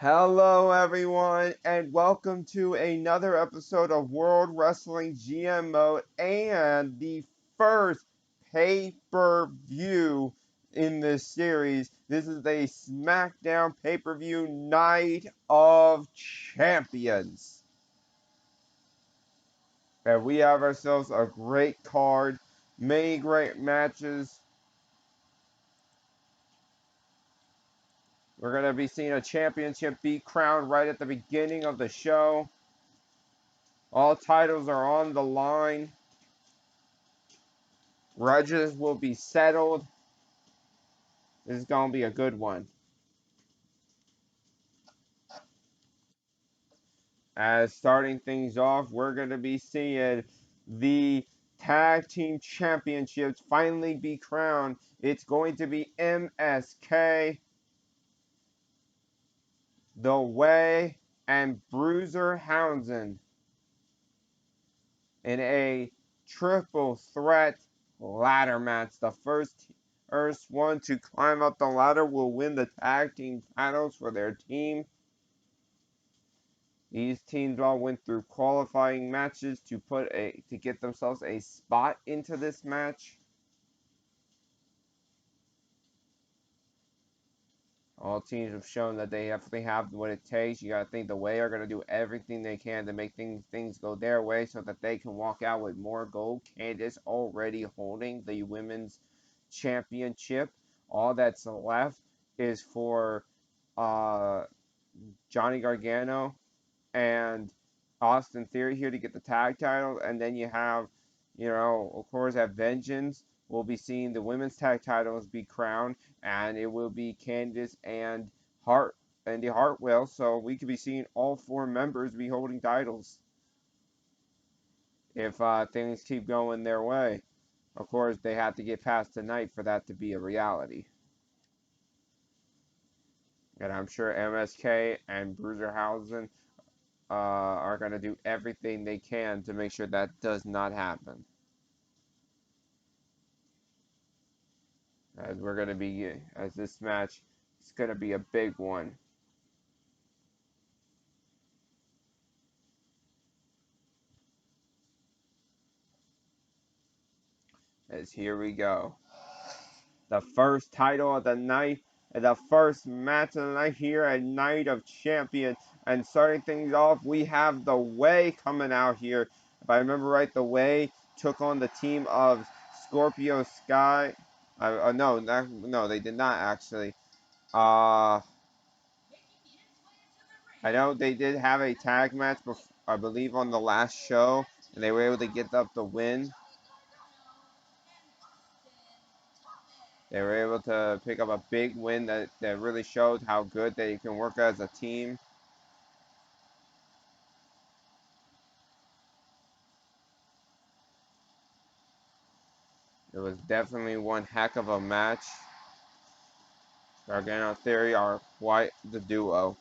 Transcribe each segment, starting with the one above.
Hello, everyone, and welcome to another episode of World Wrestling GMO and the first pay-per-view in this series. This is a Smackdown pay-per-view Night of Champions. And we have ourselves a great card, many great matches. We're going to be seeing a championship be crowned right at the beginning of the show. All titles are on the line. Grudges will be settled. This is going to be a good one. As starting things off, we're going to be seeing the Tag Team Championships finally be crowned. It's going to be MSK, The Way, and Bruiser Houndsman in a triple threat ladder match. The first one to climb up the ladder will win the tag team titles for their team. These teams all went through qualifying matches to get themselves a spot into this match. All teams have shown that they definitely have what it takes. You gotta think the Way are gonna do everything they can to make things go their way so that they can walk out with more gold. Candice already holding the women's championship. All that's left is for Johnny Gargano and Austin Theory here to get the tag title, and then you have, of course, at Vengeance, we'll be seeing the women's tag titles be crowned, and it will be Candice and Andy Hartwell, so we could be seeing all four members be holding titles if things keep going their way. Of course, they have to get past tonight for that to be a reality. And I'm sure MSK and Bruiserhausen are going to do everything they can to make sure that does not happen. As this match is going to be a big one. As here we go. The first title of the night, and the first match of the night here at Night of Champions. And starting things off, we have The Way coming out here. If I remember right, The Way took on the team of Scorpio Sky. No, they did not actually. I know they did have a tag match, I believe, on the last show, and they were able to get up the win. They were able to pick up a big win that really showed how good they can work as a team. It was definitely one heck of a match. Gargano Theory are quite the duo.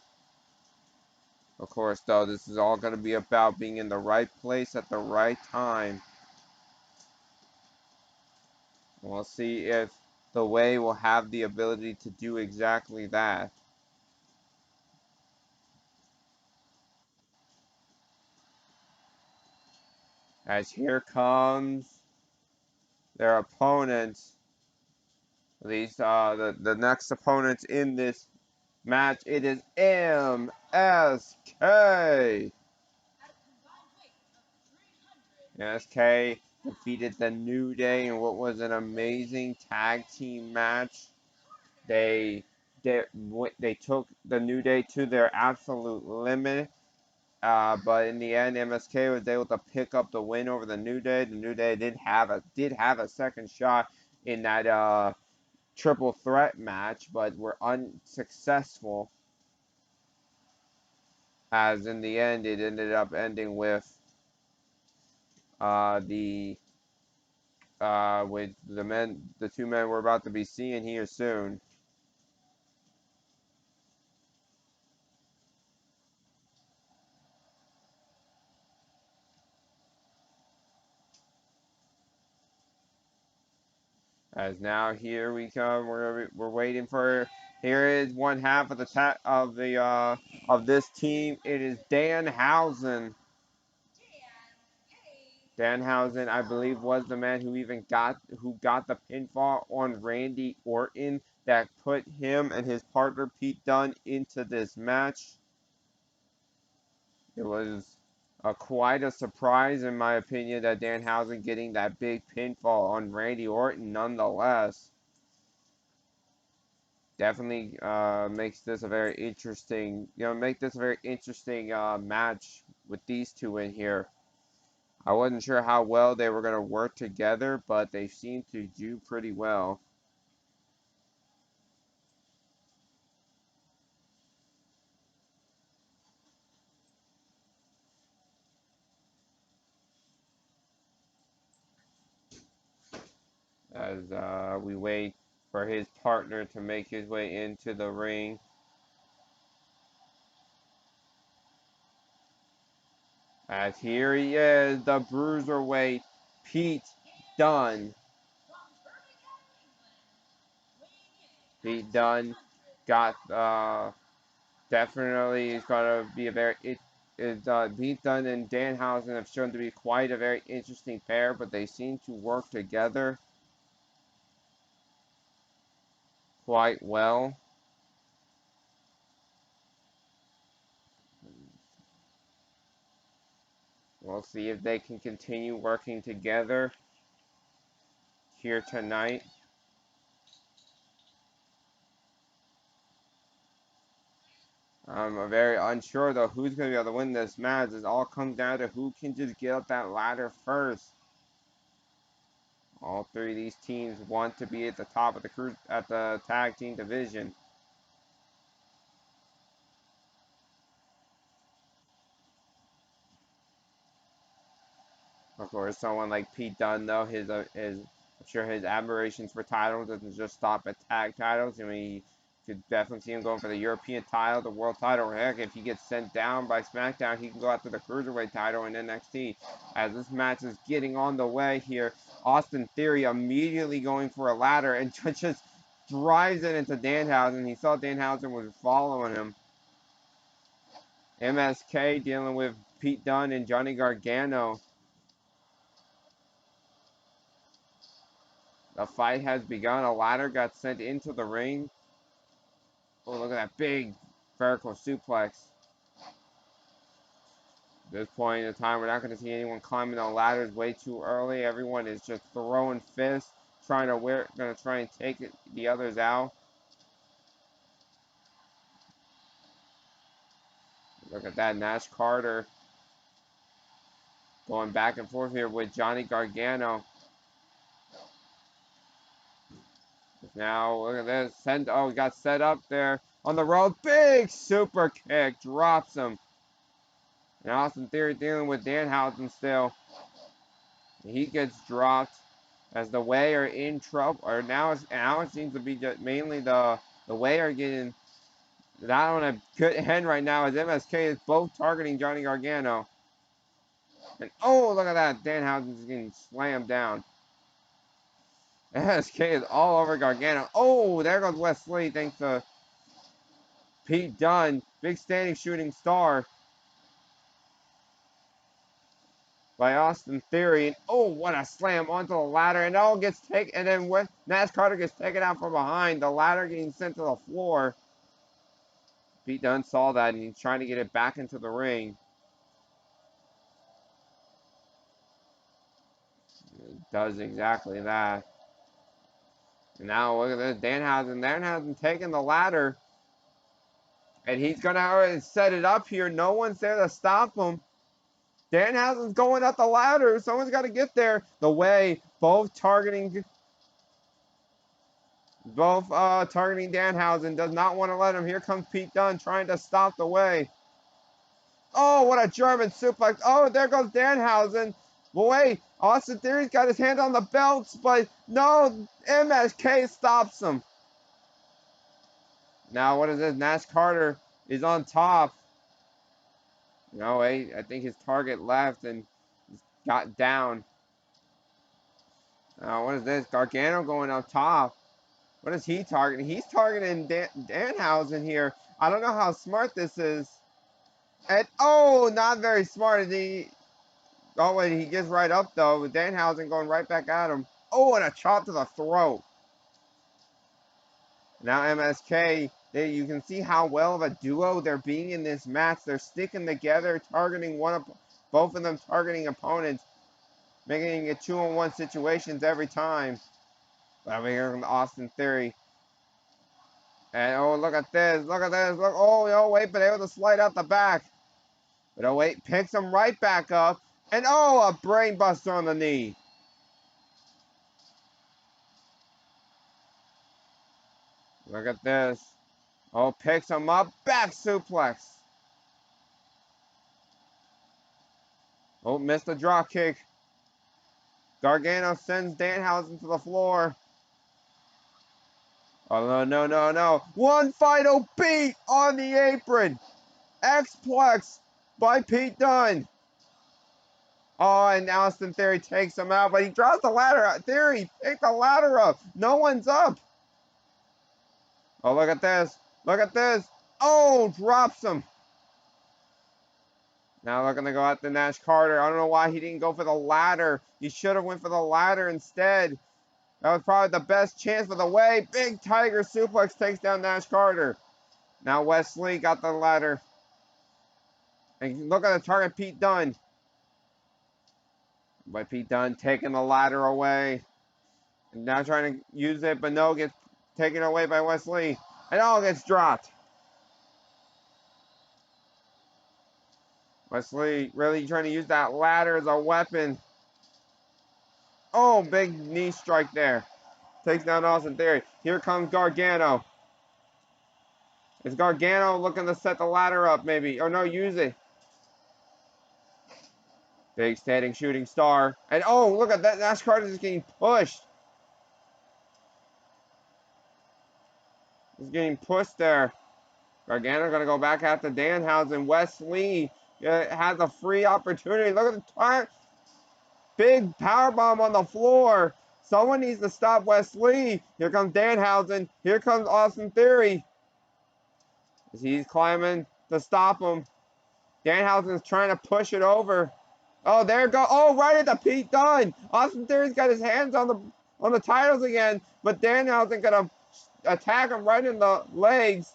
Of course, though, this is all going to be about being in the right place at the right time. We'll see if The Way will have the ability to do exactly that. As here comes their opponents. These the next opponents in this match. It is MSK. MSK defeated the New Day in what was an amazing tag team match. They took the New Day to their absolute limit. But in the end, MSK was able to pick up the win over the New Day. The New Day did have a second shot in that triple threat match, but were unsuccessful. As in the end, it ended up ending with with the two men we're about to be seeing here soon. As now here we come, we're waiting for Here is one half of of this team. It is Danhausen. Danhausen, I believe, was the man who got the pinfall on Randy Orton that put him and his partner Pete Dunne into this match. It was quite a surprise, in my opinion, that Danhausen getting that big pinfall on Randy Orton. Nonetheless, definitely makes this a very interesting, match with these two in here. I wasn't sure how well they were going to work together, but they seem to do pretty well. As we wait for his partner to make his way into the ring. As here he is, the bruiserweight, Pete Dunne. Pete Dunne got definitely is going to be a very Pete Dunne and Danhausen have shown to be quite a very interesting pair, but they seem to work together quite well. We'll see if they can continue working together here tonight. I'm very unsure though who's going to be able to win this match. It all comes down to who can just get up that ladder first. All three of these teams want to be at the top of the tag team division. Of course, someone like Pete Dunne, though, I'm sure his admirations for titles doesn't just stop at tag titles. I mean, you could definitely see him going for the European title, the world title, or heck, if he gets sent down by Smackdown, he can go after the Cruiserweight title in NXT. As this match is getting on the way here, Austin Theory immediately going for a ladder and just drives it into Danhausen. He saw Danhausen was following him. MSK dealing with Pete Dunne and Johnny Gargano. The fight has begun. A ladder got sent into the ring. Oh, look at that big vertical suplex. At this point in time, we're not going to see anyone climbing the ladders way too early. Everyone is just throwing fists, going to try and take the others out. Look at that, Nash Carter going back and forth here with Johnny Gargano. Now, look at this. He got set up there on the road. Big super kick. Drops him. And Austin Theory dealing with Danhausen still. He gets dropped as the Way are in trouble. Or now it seems to be just mainly the Way are getting not on a good end right now as MSK is both targeting Johnny Gargano. And oh, look at that. Danhausen's getting slammed down. MSK is all over Gargano. Oh, there goes Wesley thanks to Pete Dunne. Big standing shooting star by Austin Theory. And oh, what a slam onto the ladder. And all gets taken. And then Nash Carter gets taken out from behind. The ladder getting sent to the floor. Pete Dunne saw that and he's trying to get it back into the ring. It does exactly that. And now look at this. Danhausen taking the ladder. And he's going to set it up here. No one's there to stop him. Danhausen's going up the ladder. Someone's got to get there. The Way, both targeting Danhausen. Does not want to let him. Here comes Pete Dunne trying to stop the Way. Oh, what a German suplex. Oh, there goes Danhausen. But wait, Austin Theory's got his hand on the belts, but no, MSK stops him. Now, what is this? Nash Carter is on top. No, wait, I think his target left and got down. Now, what is this? Gargano going up top. What is he targeting? He's targeting Danhausen here. I don't know how smart this is. And oh, not very smart. Oh, wait, he gets right up though. With Danhausen going right back at him. Oh, and a chop to the throat. Now MSK, you can see how well of a duo they're being in this match. They're sticking together, targeting both of them targeting opponents, making it 2-on-1 situations every time. But over here from Austin Theory. And oh, look at this, look at this, look, oh, wait, but able to slide out the back. But oh, wait, picks him right back up. And oh, a brain buster on the knee. Look at this. Oh, picks him up, back suplex. Oh, missed the drop kick. Gargano sends Danhausen to the floor. Oh, no. One final beat on the apron. X-Plex by Pete Dunne. Oh, and Austin Theory takes him out, but he drops the ladder out. Theory, pick the ladder up. No one's up. Oh, look at this. Look at this. Oh, drops him. Now looking to go at the Nash Carter. I don't know why he didn't go for the ladder. He should have went for the ladder instead. That was probably the best chance for the way. Big Tiger suplex takes down Nash Carter. Now Wesley got the ladder. And look at the target, Pete Dunne. But Pete Dunne taking the ladder away. And now trying to use it, but no, gets taken away by Wesley. And all gets dropped. Wesley really trying to use that ladder as a weapon. Oh, big knee strike there. Takes down Austin Theory. Here comes Gargano. Is Gargano looking to set the ladder up maybe? Or no, use it. Big standing shooting star. And oh, look at that. Nash Carter is getting pushed. He's getting pushed there. Gargano going to go back after Danhausen. Wesley has a free opportunity. Look at the time. Big powerbomb on the floor. Someone needs to stop Wesley. Here comes Danhausen. Here comes Austin Theory. He's climbing to stop him. Danhausen's trying to push it over. Oh, there it goes. Oh, right at the Pete Dunne. Austin Theory's got his hands on the titles again, but Danhausen gonna attack him right in the legs.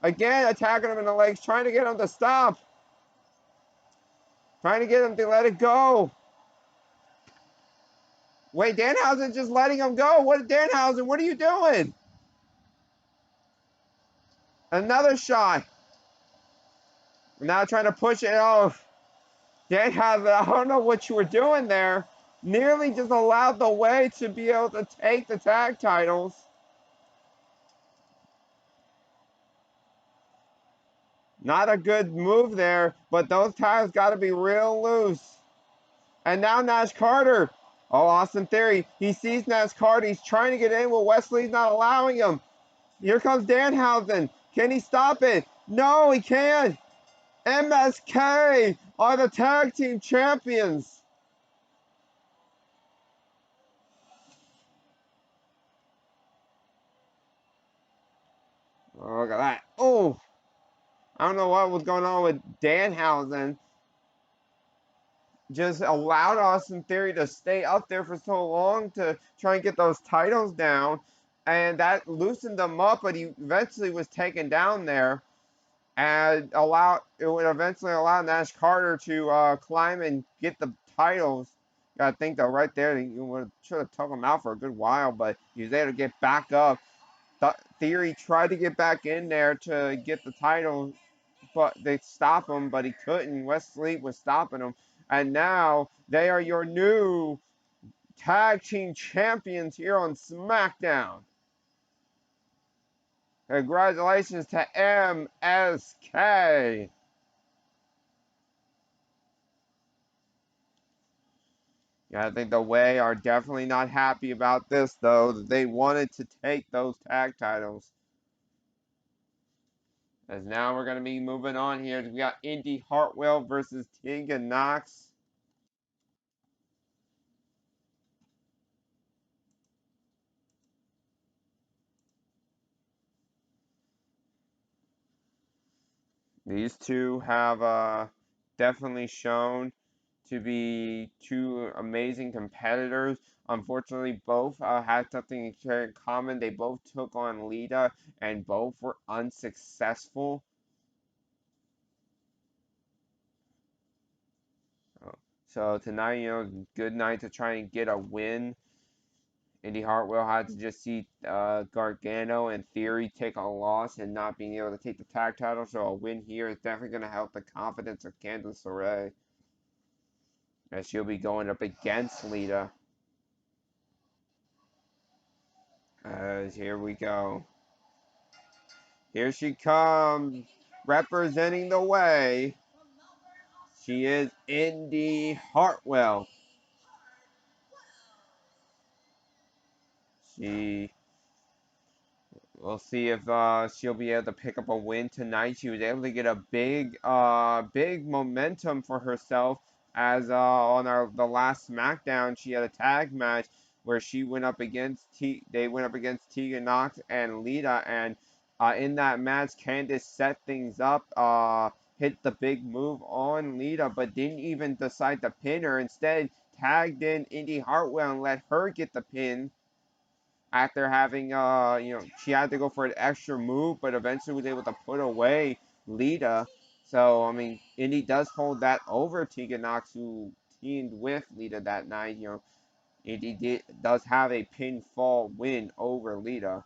Again, attacking him in the legs, trying to get him to stop. Trying to get him to let it go. Wait, Danhausen's just letting him go. What, Danhausen, what are you doing? Another shot. Now trying to push it off. Danhausen, I don't know what you were doing there. Nearly just allowed the way to be able to take the tag titles. Not a good move there, but those tags got to be real loose. And now Nash Carter. Oh, Austin Theory. He sees Nash Carter. He's trying to get in where Wesley's not allowing him. Here comes Danhausen. Can he stop it? No, he can't. MSK are the tag team champions. Oh, look at that. Oh, I don't know what was going on with Danhausen. Just allowed Austin Theory to stay up there for so long to try and get those titles down. And that loosened them up, but he eventually was taken down there. And it would eventually allow Nash Carter to climb and get the titles. I think though, right there, you should have took him out for a good while, but he was able to get back up. Theory tried to get back in there to get the title, but they stopped him, but he couldn't. Wesley was stopping him, and now they are your new tag team champions here on SmackDown. Congratulations to MSK. Yeah, I think the Way are definitely not happy about this, though. They wanted to take those tag titles. As now we're going to be moving on here. We got Indy Hartwell versus Tegan Knox. These two have definitely shown to be two amazing competitors. Unfortunately, both had something in common. They both took on Lita, and both were unsuccessful. So tonight, good night to try and get a win. Indy Hartwell had to just see Gargano and Theory take a loss and not being able to take the tag title. So a win here is definitely going to help the confidence of Candice LeRae, as she'll be going up against Lita. As here we go. Here she comes, representing the way. She is Indy Hartwell. She We'll see if she'll be able to pick up a win tonight. She was able to get a big momentum for herself, as on the last Smackdown she had a tag match where she went up against they went up against Tegan Knox and Lita, and in that match Candice set things up, hit the big move on Lita, but didn't even decide to pin her. Instead, tagged in Indy Hartwell and let her get the pin after having she had to go for an extra move, but eventually was able to put away Lita. So I mean, Indy does hold that over Tegan Knox, who teamed with Lita that night. Indy does have a pinfall win over Lita.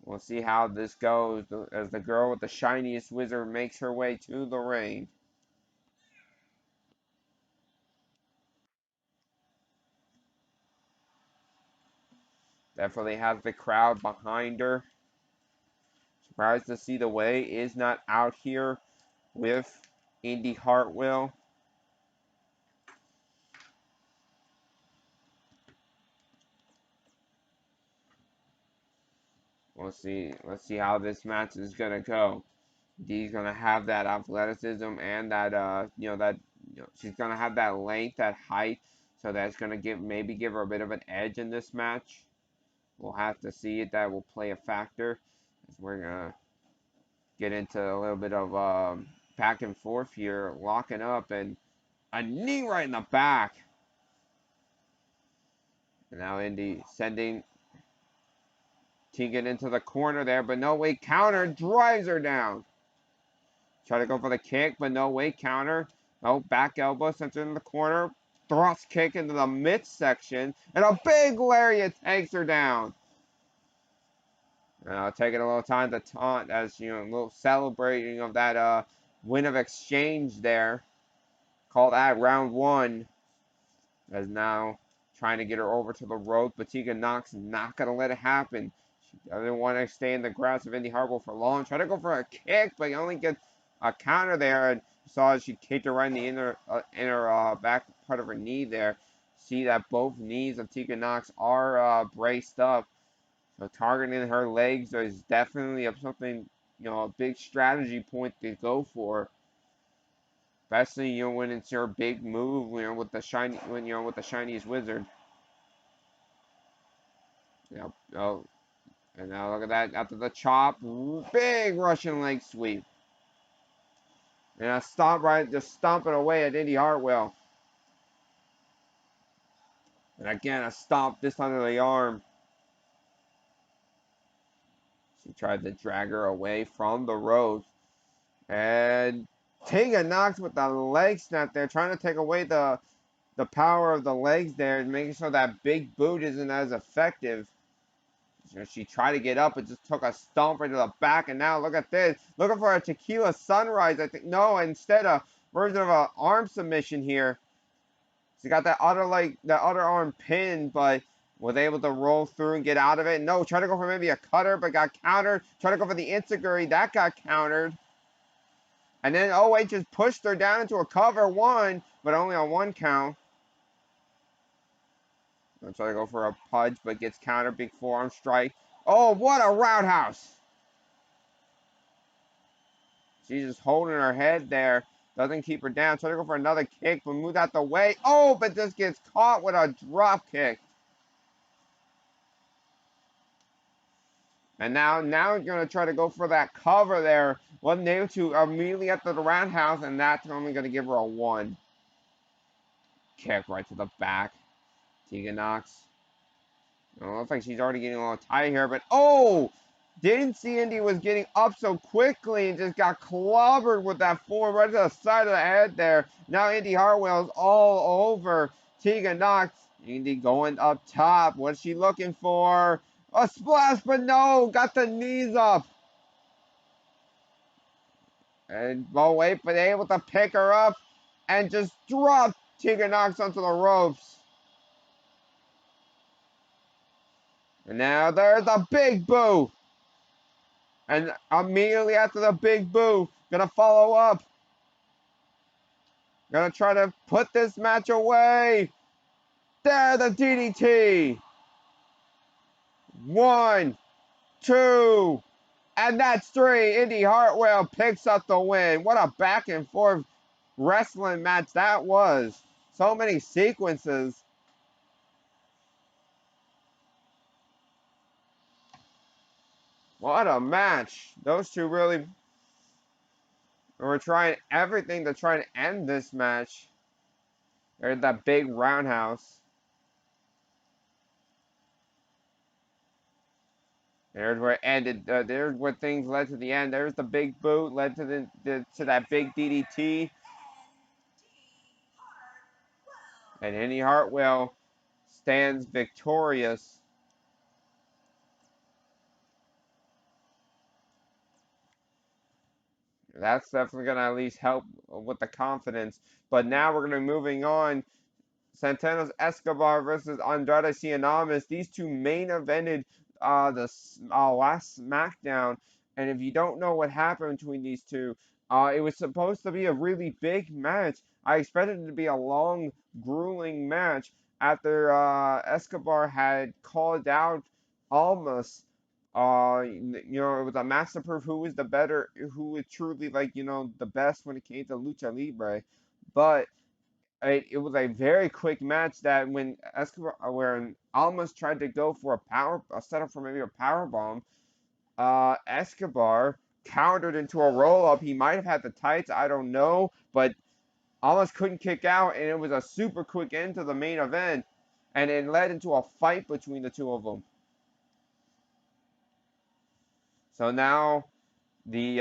We'll see how this goes as the girl with the shiniest wizard makes her way to the ring. Definitely has the crowd behind her. Surprised to see the way is not out here with Indy Hartwell. We'll see. Let's see how this match is gonna go. Dee's gonna have that athleticism and that she's gonna have that length, that height, so that's gonna give her a bit of an edge in this match. We'll have to see it. That will play a factor, as we're gonna get into a little bit of back and forth here, locking up, and a knee right in the back. And now Indy sending Tegan into the corner there, but no way, counter drives her down. Try to go for the kick, but no way, counter. No, back elbow sent her in the corner. Thrust kick into the midsection, and a big lariat takes her down. Taking a little time to taunt, as a little celebrating of that win of exchange there. Call that round one. As now trying to get her over to the rope, but Tegan Knox not gonna let it happen. She doesn't want to stay in the grasp of Indy Hartwell for long. Try to go for a kick, but he only gets a counter there, and you saw as she kicked her right in the inner back part of her knee there. See that both knees of Tegan Knox are braced up. So targeting her legs is definitely something, a big strategy point to go for. Especially, when it's your big move, with the with the shiniest wizard. Yep. Oh, and now look at that. After the chop, big Russian leg sweep. And a stomp just stomping away at Indy Hartwell. And again, a stomp, this time to the arm. She tried to drag her away from the ropes. And Tegan Knox with the leg snap there, trying to take away the power of the legs there and making sure that big boot isn't as effective. She tried to get up, but just took a stomp into the back, and now look at this. Looking for a tequila sunrise, I think. No, instead a version of an arm submission here. She got that other arm pinned, but was able to roll through and get out of it. No, try to go for maybe a cutter, but got countered. Try to go for the enziguri, that got countered. And then OH just pushed her down into a cover one, but only on one count. I'll try to go for a punch, but gets countered. Big forearm strike. Oh, what a roundhouse! She's just holding her head there. Doesn't keep her down. Try to go for another kick, but moves out the way. Oh, but just gets caught with a drop kick. And now he's going to try to go for that cover there. Wasn't able to immediately after the roundhouse, and that's only going to give her a 1. Kick right to the back. Tegan Knox. It looks like she's already getting a little tight here, but oh! Didn't see Indy was getting up so quickly and just got clobbered with that form right to the side of the head there. Now Indy Hartwell's all over Tegan Knox. Indy going up top. What's she looking for? A splash, but no! Got the knees up. And Bo Wait, but able to pick her up and just drop Tegan Knox onto the ropes. And now there's a big boo. And immediately after the big boo, gonna follow up. Gonna try to put this match away. There, the DDT. 1, 2, and that's 3. Indy Hartwell picks up the win. What a back and forth wrestling match that was. So many sequences. What a match. Those two really were trying everything to try and end this match. There's that big roundhouse. There's where it ended. There's where things led to the end. There's the big boot, led to to that big DDT. And Indy Hartwell stands victorious. That's definitely going to at least help with the confidence. But now we're going to be moving on. Santanos Escobar versus Andrade Cien. These two main evented the last SmackDown. And if you don't know what happened between these two, it was supposed to be a really big match. I expected it to be a long, grueling match after Escobar had called out Almas. It was a match to prove who was the better, who was truly like, the best when it came to Lucha Libre. But it was a very quick match that when Escobar, where Almas tried to go for a setup for maybe a power bomb, Escobar countered into a roll up. He might have had the tights, I don't know, but Almas couldn't kick out, and it was a super quick end to the main event, and it led into a fight between the two of them. So now the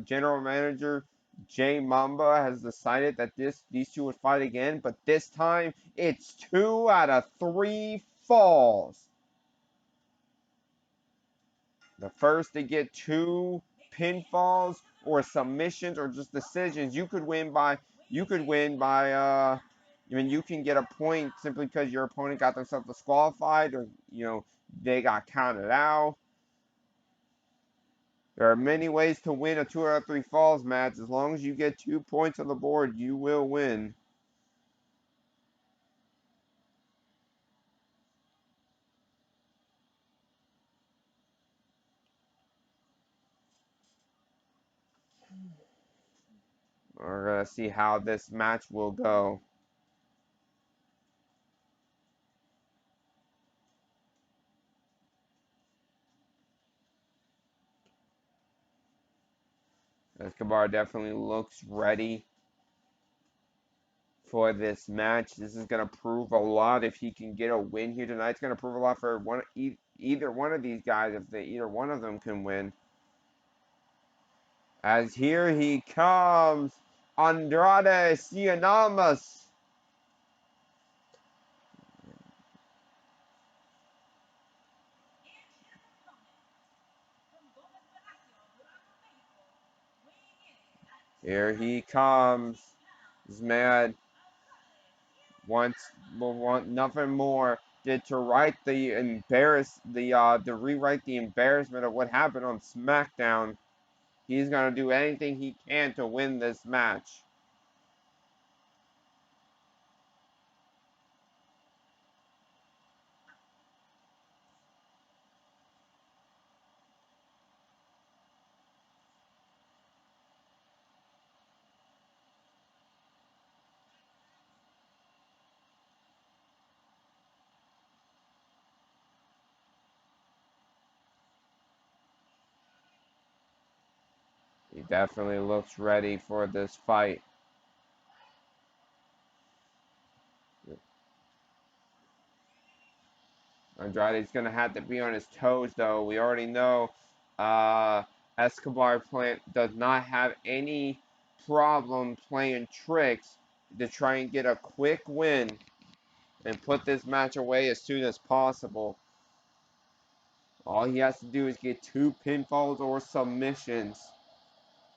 general manager Jay Mamba has decided that these two would fight again, but this time it's 2 out of 3 falls. The first to get 2 pinfalls or submissions or just decisions, you could win by you can get a point simply because your opponent got themselves disqualified or they got counted out. There are many ways to win a 2 out of 3 falls match. As long as you get 2 points on the board, you will win. We're going to see how this match will go. Escobar definitely looks ready for this match. This is going to prove a lot if he can get a win here tonight. It's going to prove a lot for either one of these guys if either one of them can win. As here he comes, Andrade Cien. Here he comes. This man want nothing more did to rewrite the embarrassment of what happened on SmackDown. He's gonna do anything he can to win this match. definitely looks ready for this fight. Andrade's going to have to be on his toes, though. We already know Escobar does not have any problem playing tricks to try and get a quick win and put this match away as soon as possible. All he has to do is get 2 pinfalls or submissions.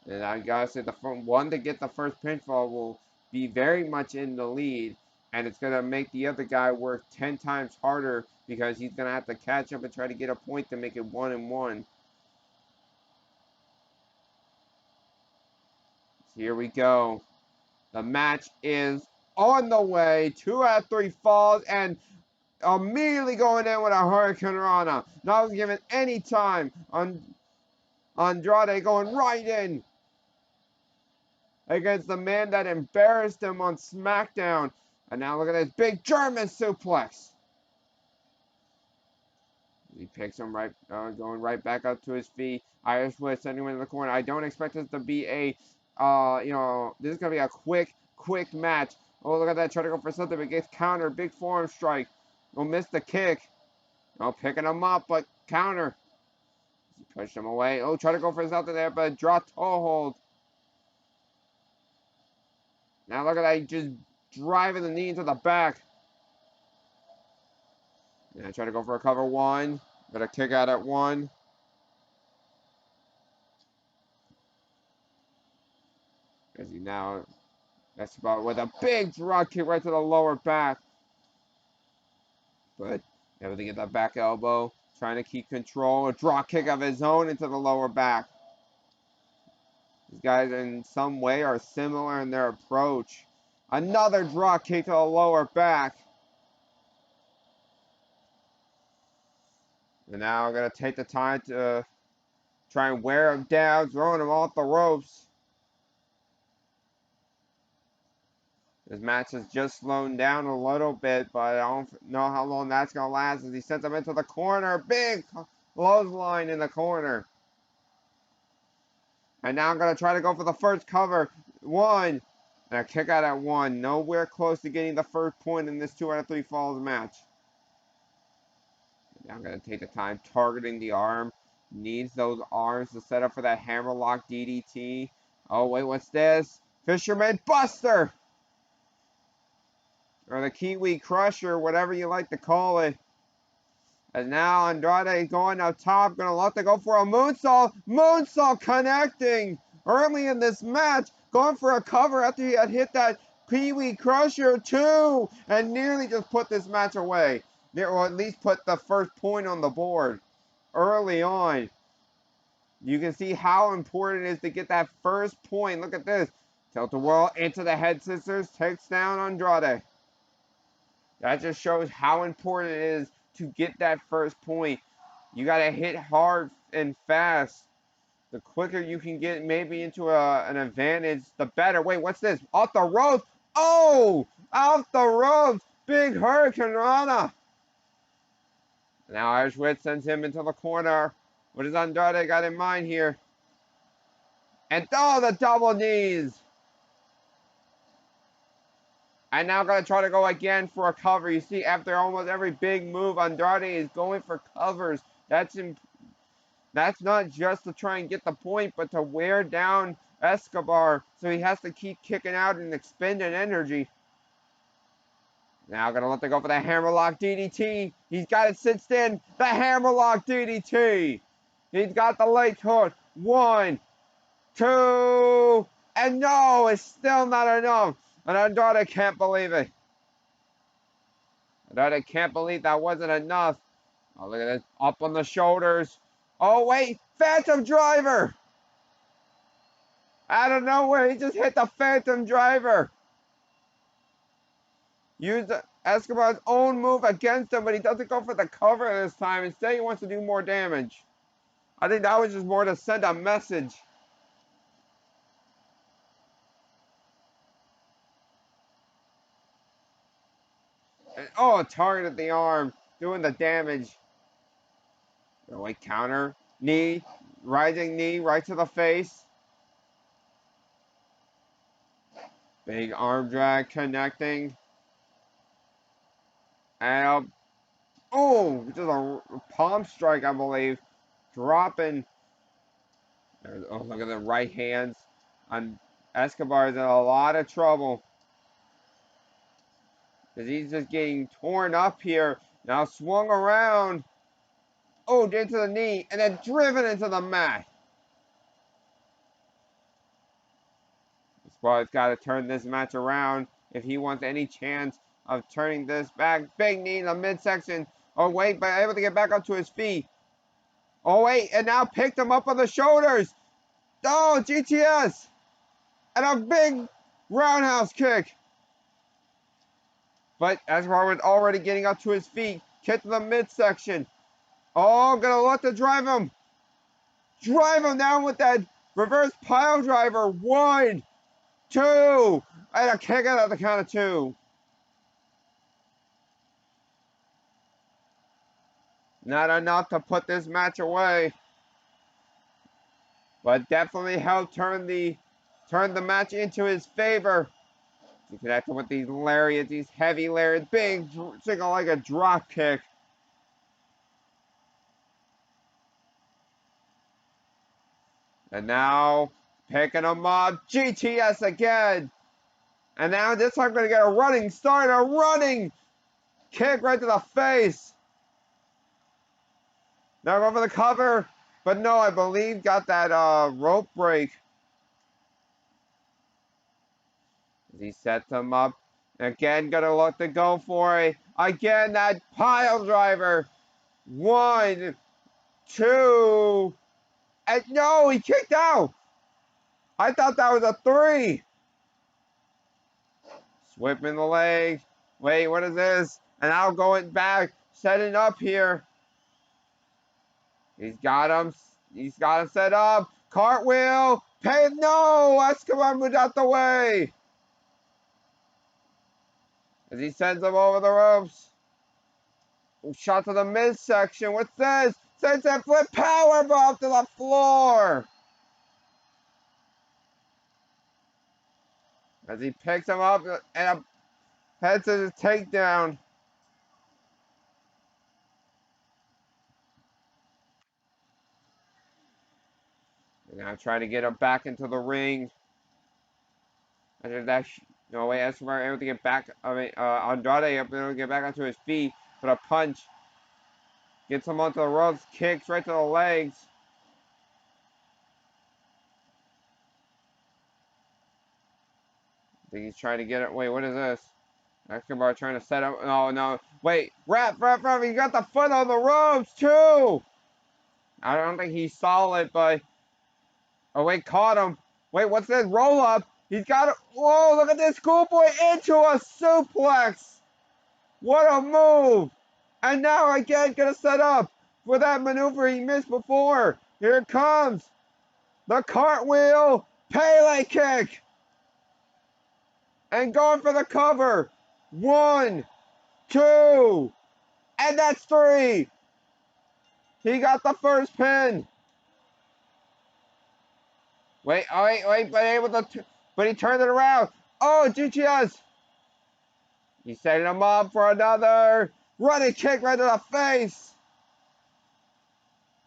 And I gotta say, the one to get the first pinfall will be very much in the lead. And it's gonna make the other guy work 10 times harder because he's gonna have to catch up and try to get a point to make it 1-1. Here we go. The match is on the way. 2 out of 3 falls and immediately going in with a Hurricane Rana. Not giving any time on Andrade going right in against the man that embarrassed him on Smackdown. And now look at this big German suplex. He picks him right, going right back up to his feet. Irish Whip sending him in the corner. I don't expect this to be a, this is going to be a quick match. Oh, look at that. Trying to go for something, but gets counter. Big forearm strike. Will miss the kick. Oh, picking him up, but counter. He pushed him away. Oh, try to go for something there, but draw toe hold. Now look at that. Just driving the knee into the back. Yeah, try to go for a cover 1. Got a kick out at 1. As he now, that's about with a big drop kick right to the lower back. But able to get that back elbow. Trying to keep control. A drop kick of his own into the lower back. These guys in some way are similar in their approach. Another drop kick to the lower back. And now I'm going to take the time to try and wear him down, throwing him off the ropes. This match has just slowed down a little bit, but I don't know how long that's going to last as he sends him into the corner. Big clothesline in the corner. And now I'm going to try to go for the first cover. 1. And a kick out at 1. Nowhere close to getting the first point in this 2 out of 3 falls match. Now I'm going to take the time targeting the arm. Needs those arms to set up for that hammerlock DDT. Oh, wait, what's this? Fisherman Buster! Or the Kiwi Crusher, whatever you like to call it. And now Andrade going up top, going to let them go for a moonsault. Moonsault connecting early in this match. Going for a cover after he had hit that Kiwi Crusher too. And nearly just put this match away. Or at least put the first point on the board early on. You can see how important it is to get that first point. Look at this. Tilt-a-whirl into the head scissors. Takes down Andrade. That just shows how important it is to get that first point. You got to hit hard and fast. The quicker you can get maybe into an advantage, the better. Wait, what's this? Off the ropes. Oh! Off the ropes. Big Hurricane Rana. Now Irish Whip sends him into the corner. What does Andrade got in mind here? And the double knees. And now going to try to go again for a cover. You see, after almost every big move, Andrade is going for covers. That's not just to try and get the point, but to wear down Escobar. So he has to keep kicking out and expending energy. Now going to let them go for the hammerlock DDT. He's got it cinched in. The hammerlock DDT. He's got the leg hook. 1, 2, and no, it's still not enough. And Andrade can't believe it. Andrade can't believe that wasn't enough. Oh, look at this. Up on the shoulders. Oh, wait. Phantom Driver. Out of nowhere, he just hit the Phantom Driver. Used Escobar's own move against him, but he doesn't go for the cover this time. Instead, he wants to do more damage. I think that was just more to send a message. And, targeted the arm, doing the damage. Oh, wait, counter. Knee. Rising knee right to the face. Big arm drag connecting. And oh, just a palm strike, I believe. Dropping. Oh, look at the right hands. And Escobar is in a lot of trouble. Because he's just getting torn up here. Now swung around. Oh, into the knee. And then driven into the mat. Escobar's got to turn this match around if he wants any chance of turning this back. Big knee in the midsection. Oh, wait, but able to get back up to his feet. Oh, wait, and now picked him up on the shoulders. Oh, GTS. And a big roundhouse kick. But Escobar was already getting up to his feet. Kick to the midsection. Oh, gonna look to drive him. Drive him down with that reverse pile driver. 1, 2. And a kick out at the count of 2. Not enough to put this match away. But definitely helped turn the match into his favor. He connected with these lariats, these heavy lariats, big single like a drop kick. And now picking him up, GTS again. And now this time going to get a running start, a running kick right to the face. Now going for the cover, but no, I believe got that rope break. He sets him up. Again, gonna look to go for it. Again, that pile driver. 1, 2, and no, he kicked out. I thought that was a 3. Whipping the leg. Wait, what is this? And now going back, setting up here. He's got him set up. Cartwheel. No, Escobar moved out the way. As he sends him over the ropes. Shot to the midsection. What's this? Sends that flip power bomb to the floor. As he picks him up and heads to the takedown. And now trying to get him back into the ring. And that, no way, Escobar able to get back. Andrade able to get back onto his feet. But a punch gets him onto the ropes, kicks right to the legs. I think he's trying to get it. Wait, what is this? Escobar trying to set up. Oh, no. Wait, ref. He got the foot on the ropes, too. I don't think he saw it, but. Oh, wait, caught him. Wait, what's this? Roll up. He's got it. Whoa, look at this schoolboy into a suplex. What a move. And now again, gonna set up for that maneuver he missed before. Here it comes. The cartwheel. Pele kick. And going for the cover. 1, 2. And that's 3. He got the first pin. Wait, but he turned it around. Oh, GTS. He's setting him up for another running kick right to the face.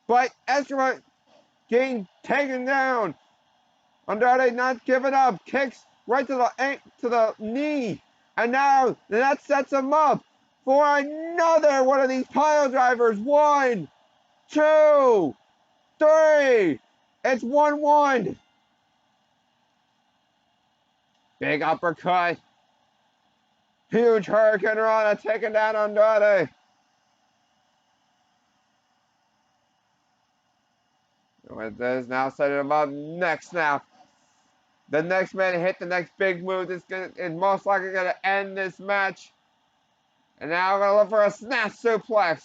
But Escobar getting taken down. Andrade not giving up. Kicks right to the knee. And now that sets him up for another one of these pile drivers. 1, 2, 3. It's 1-1. Big uppercut. Huge Hurricane Rana taking down Andrade. With this now setting him up. Next snap. The next man hit the next big move. This is most likely going to end this match. And now we're going to look for a snap suplex.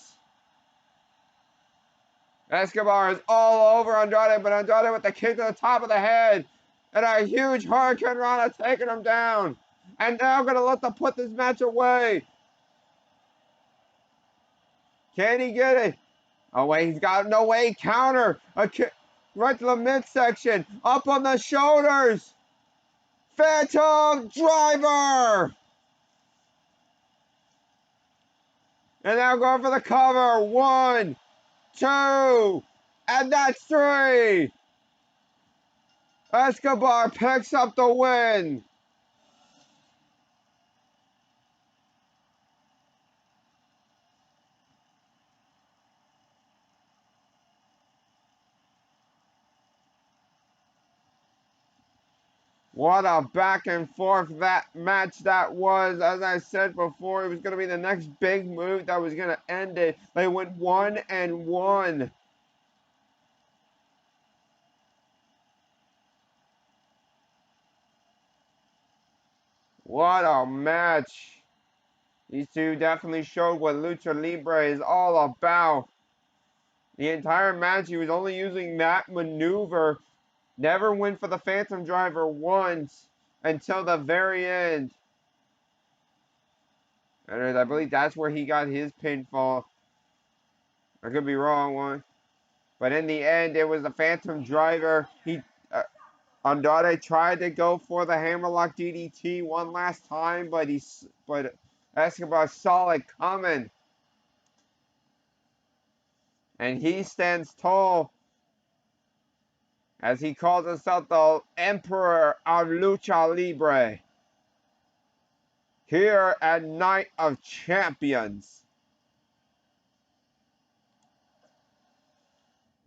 Escobar is all over Andrade, but Andrade with the kick to the top of the head. And a huge Hurricane Rana taking him down. And now going to look to put this match away. Can he get it? Oh, wait, he's got no way. Counter. A kick right to the midsection. Up on the shoulders. Phantom Driver! And now going for the cover. 1, 2, and that's 3. Escobar picks up the win. What a back and forth that match that was. As I said before, it was going to be the next big move that was going to end it. They went 1-1. What a match. These two definitely showed what Lucha Libre is all about. The entire match, he was only using that maneuver. Never went for the Phantom Driver once until the very end. And I believe that's where he got his pinfall. I could be wrong one. But in the end, it was the Phantom Driver. Andrade tried to go for the Hammerlock DDT one last time, but Escobar saw it coming. And he stands tall as he calls himself the Emperor of Lucha Libre here at Night of Champions.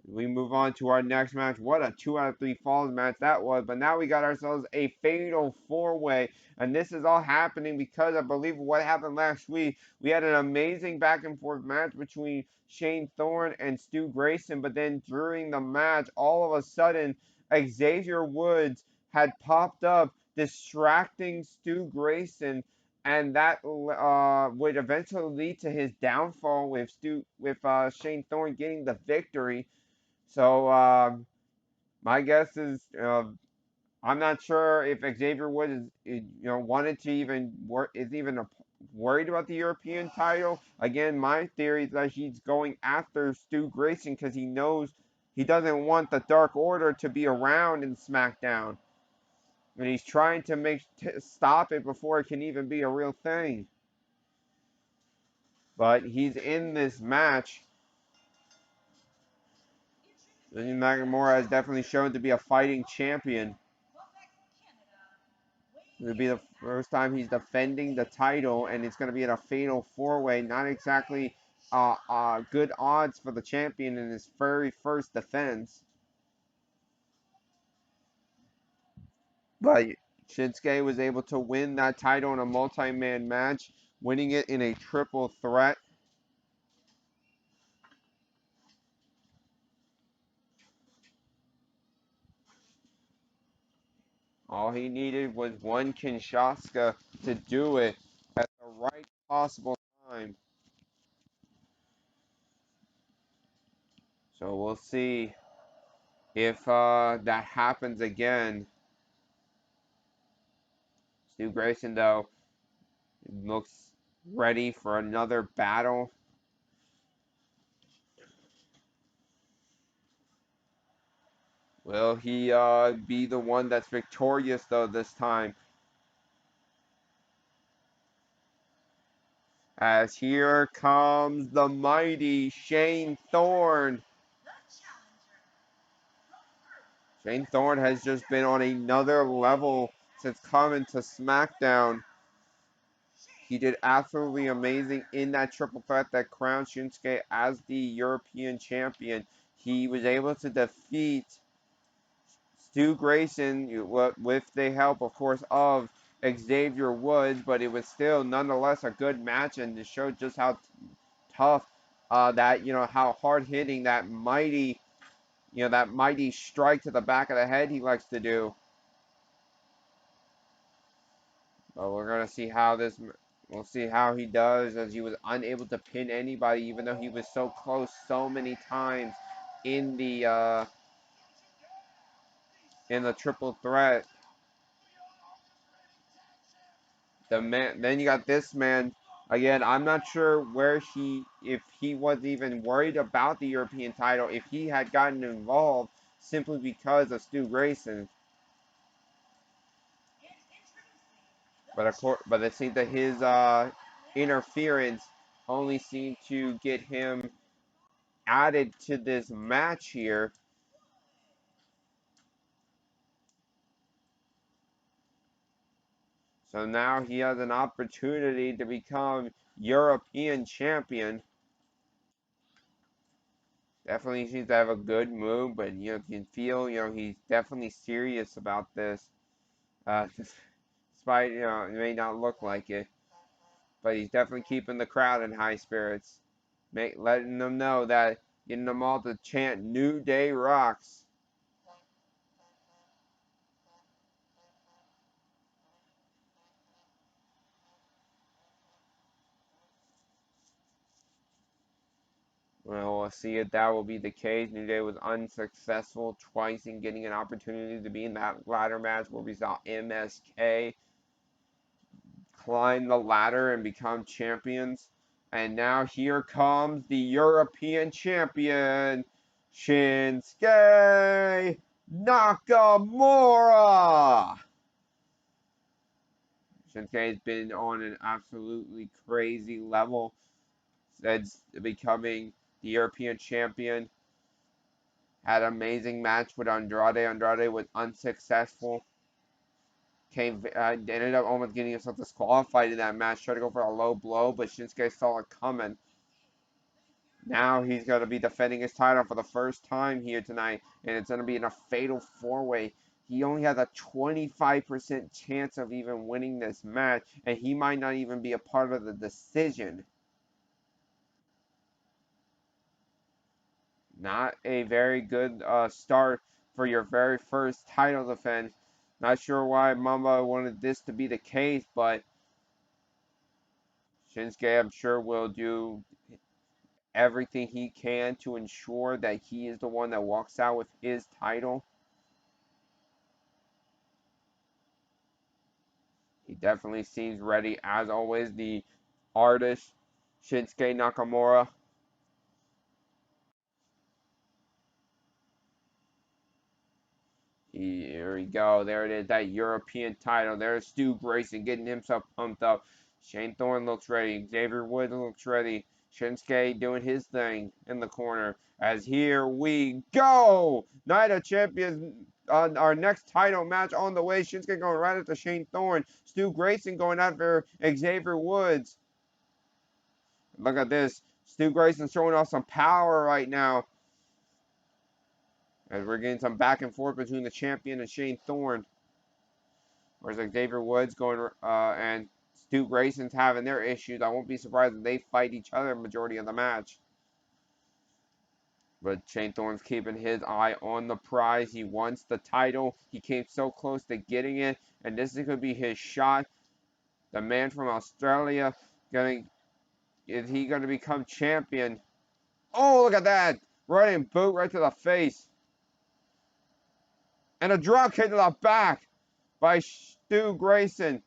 We move on to our next match. What a 2 out of 3 falls match that was. But now we got ourselves a fatal 4-way. And this is all happening because I believe what happened last week. We had an amazing back and forth match between Shane Thorne and Stu Grayson. But then during the match, all of a sudden, Xavier Woods had popped up, distracting Stu Grayson. And that would eventually lead to his downfall with Shane Thorne getting the victory. So my guess is I'm not sure if Xavier Woods wanted to even worried about the European title. Again, my theory is that he's going after Stu Grayson because he knows he doesn't want the Dark Order to be around in SmackDown, and he's trying to stop it before it can even be a real thing. But he's in this match. Then Nakamura has definitely shown to be a fighting champion. It will be the first time he's defending the title, and it's going to be in a fatal 4-way. Not exactly good odds for the champion in his very first defense. But Shinsuke was able to win that title in a multi-man match, winning it in a triple threat. All he needed was one Kinshasa to do it at the right possible time. So we'll see if that happens again. Stu Grayson, though, looks ready for another battle. Will he be the one that's victorious, though, this time? As here comes the mighty Shane Thorne. Shane Thorne has just been on another level since coming to SmackDown. He did absolutely amazing in that triple threat that crowned Shinsuke as the European champion. He was able to defeat Stu Grayson with the help, of course, of Xavier Woods, but it was still nonetheless a good match, and to show just how tough how hard hitting that mighty strike to the back of the head he likes to do. But we're gonna see how we'll see how he does, as he was unable to pin anybody, even though he was so close so many times in the triple threat. Then you got this man. Again, I'm not sure if he was even worried about the European title, if he had gotten involved simply because of Stu Grayson. But it seems that his interference only seemed to get him added to this match here. So now he has an opportunity to become European champion. Definitely seems to have a good move, but you can feel he's definitely serious about this. Despite it may not look like it, but he's definitely keeping the crowd in high spirits, letting them know that, getting them all to chant "New Day rocks." Well, we'll see if that will be the case. New Day was unsuccessful twice in getting an opportunity to be in that ladder match where we saw MSK climb the ladder and become champions. And now here comes the European champion, Shinsuke Nakamura. Shinsuke has been on an absolutely crazy level since becoming the European champion. Had an amazing match with Andrade. Andrade was unsuccessful. Ended up almost getting himself disqualified in that match. Tried to go for a low blow, but Shinsuke saw it coming. Now he's going to be defending his title for the first time here tonight, and it's going to be in a fatal four-way. He only has a 25% chance of even winning this match, and he might not even be a part of the decision. Not a very good start for your very first title defense. Not sure why Mamba wanted this to be the case, but Shinsuke, I'm sure, will do everything he can to ensure that he is the one that walks out with his title. He definitely seems ready, as always, the artist, Shinsuke Nakamura. Here we go. There it is, that European title. There's Stu Grayson getting himself pumped up. Shane Thorne looks ready. Xavier Woods looks ready. Shinsuke doing his thing in the corner. As here we go. Night of Champions. Our next title match on the way. Shinsuke going right after Shane Thorne. Stu Grayson going after Xavier Woods. Look at this. Stu Grayson showing off some power right now. As we're getting some back and forth between the champion and Shane Thorne. Whereas Xavier Woods going and Stu Grayson's having their issues. I won't be surprised if they fight each other majority of the match. But Shane Thorne's keeping his eye on the prize. He wants the title. He came so close to getting it, and this is going to be his shot. The man from Australia, is he going to become champion? Oh, look at that! Running boot right to the face. And a drop kick to the back by Stu Grayson.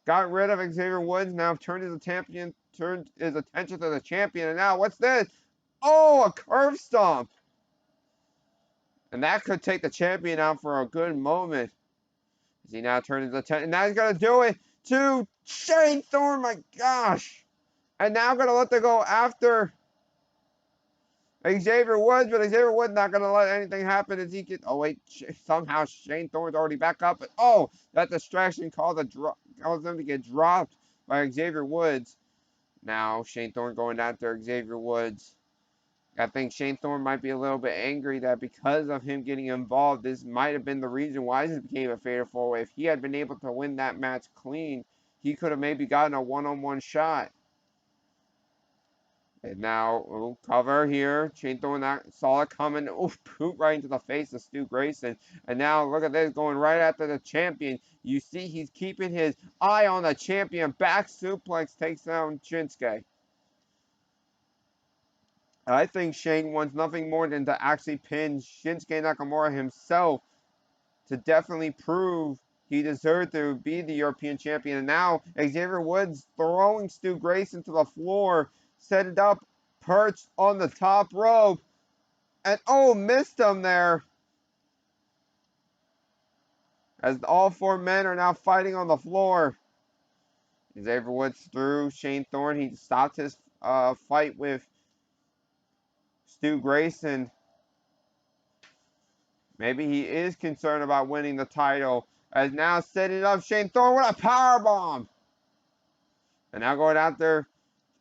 Got rid of Xavier Woods. Now turned his attention to the champion. And now what's this? Oh, a curve stomp. And that could take the champion out for a good moment. As he now turns his attention. Now he's going to do it to Shane Thorne. My gosh. And now going to let them go after Xavier Woods. But Xavier Woods not going to let anything happen as he gets. Oh, wait. Somehow Shane Thorne's already back up. But, oh, that distraction caused them to get dropped by Xavier Woods. Now Shane Thorne going after Xavier Woods. I think Shane Thorne might be a little bit angry that because of him getting involved, this might have been the reason why this became a fatal four-way. If he had been able to win that match clean, he could have maybe gotten a one-on-one shot. And now, cover here. Shane Thorne saw it coming. Poop right into the face of Stu Grayson. And now, look at this, going right after the champion. You see he's keeping his eye on the champion. Back suplex takes down Shinsuke. I think Shane wants nothing more than to actually pin Shinsuke Nakamura himself to definitely prove he deserved to be the European champion. And now Xavier Woods throwing Stu Grayson to the floor, set it up, perched on the top rope, and oh, missed him there. As all four men are now fighting on the floor. Xavier Woods through Shane Thorne. He stopped his fight with Stu Grayson. Maybe he is concerned about winning the title. As now setting up Shane Thorne with a power bomb. And now going out there.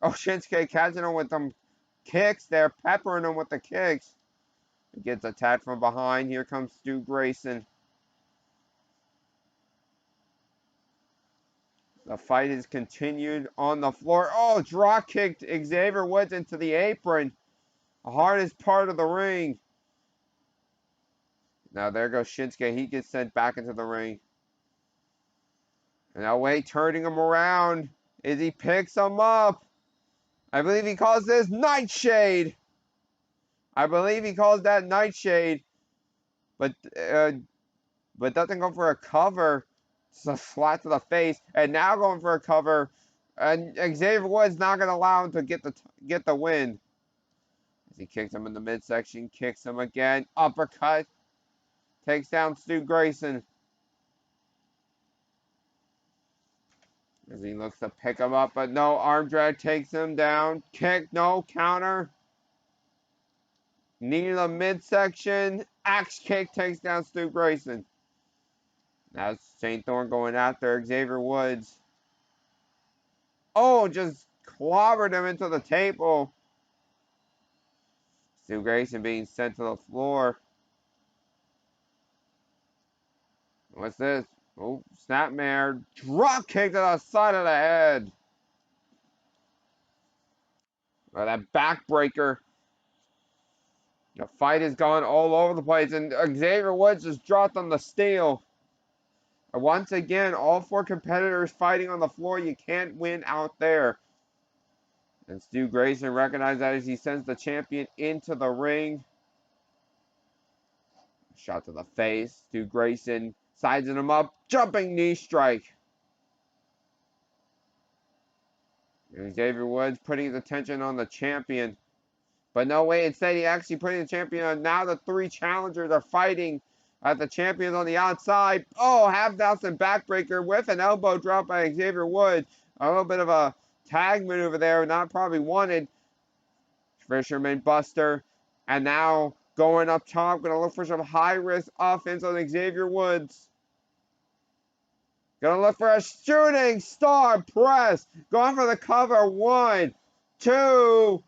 Oh, Shinsuke catching him with some kicks. They're peppering him with the kicks. He gets attacked from behind. Here comes Stu Grayson. The fight is continued on the floor. Oh, drop kicked Xavier Woods into the apron. The hardest part of the ring. Now there goes Shinsuke. He gets sent back into the ring. And now Wade turning him around as he picks him up. I believe he calls this Nightshade. I believe he calls that Nightshade. But doesn't go for a cover. Just a slap to the face. And now going for a cover. And Xavier Woods not going to allow him to get the win. As he kicks him in the midsection. Kicks him again. Uppercut. Takes down Stu Grayson. As he looks to pick him up, but no, arm drag takes him down. Kick, no, counter. Knee to the midsection. Axe kick takes down Stu Grayson. Now Shane Thorne going after Xavier Woods. Oh, just clobbered him into the table. Stu Grayson being sent to the floor. What's this? Oh, snapmare. Drop kick to the side of the head. Oh, that backbreaker. The fight has gone all over the place, and Xavier Woods just dropped on the steel. And once again, all four competitors fighting on the floor. You can't win out there. And Stu Grayson recognizes that as he sends the champion into the ring. Shot to the face. Stu Grayson sizing him up. Jumping knee strike. And Xavier Woods putting his attention on the champion. But no way, instead he actually putting the champion on. Now the three challengers are fighting. The champion's on the outside. Oh, half Nelson backbreaker with an elbow drop by Xavier Woods. A little bit of a tag maneuver there, not probably wanted. Fisherman Buster. And now going up top, going to look for some high-risk offense on Xavier Woods. Going to look for a shooting star press. Going for the cover. 1, 2,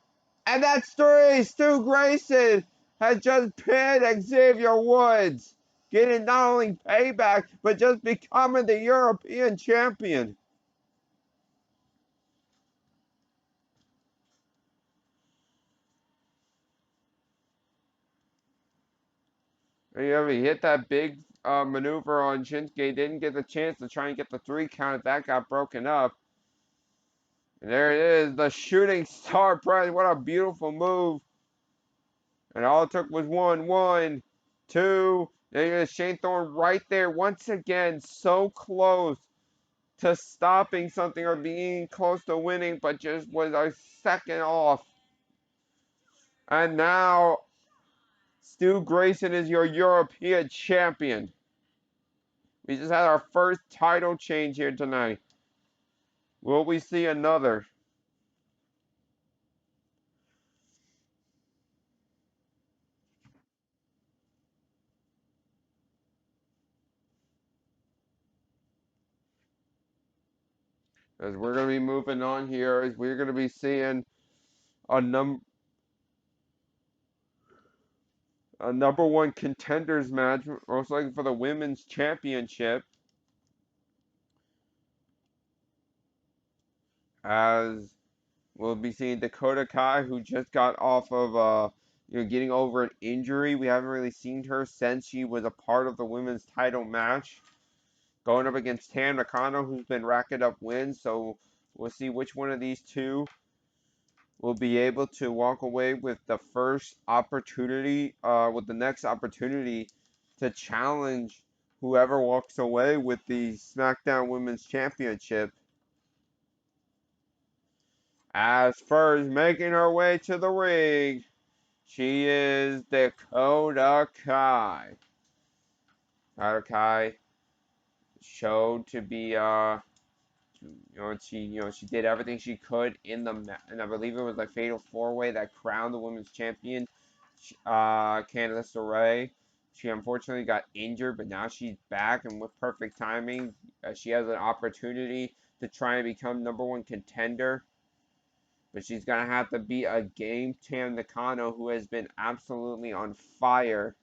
and that's 3. Stu Grayson has just pinned Xavier Woods. Getting not only payback, but just becoming the European champion. He hit that big maneuver on Shinsuke. Didn't get the chance to try and get the 3 count. That got broken up. And there it is. The shooting star press. What a beautiful move. And all it took was 1, 2. There's Shane Thorne right there. Once again, so close to stopping something or being close to winning, but just was a second off. And now, Stu Grayson is your European champion. We just had our first title change here tonight. Will we see another? As we're going to be moving on here, as we're going to be seeing a number one contenders match, most likely for the women's championship. As we'll be seeing Dakota Kai, who just got off of getting over an injury. We haven't really seen her since she was a part of the women's title match. Going up against Tam Nakano, who's been racking up wins. So we'll see which one of these two will be able to walk away with the first opportunity, with the next opportunity to challenge whoever walks away with the SmackDown Women's Championship. As first making her way to the ring, she is Dakota Kai. Dakota Kai showed to be She did everything she could in and I believe it was like fatal four-way that crowned the women's champion, Candice LeRae. She unfortunately got injured, but now she's back, and with perfect timing, she has an opportunity to try and become #1 contender. But she's gonna have to beat a game Tam Nakano, who has been absolutely on fire.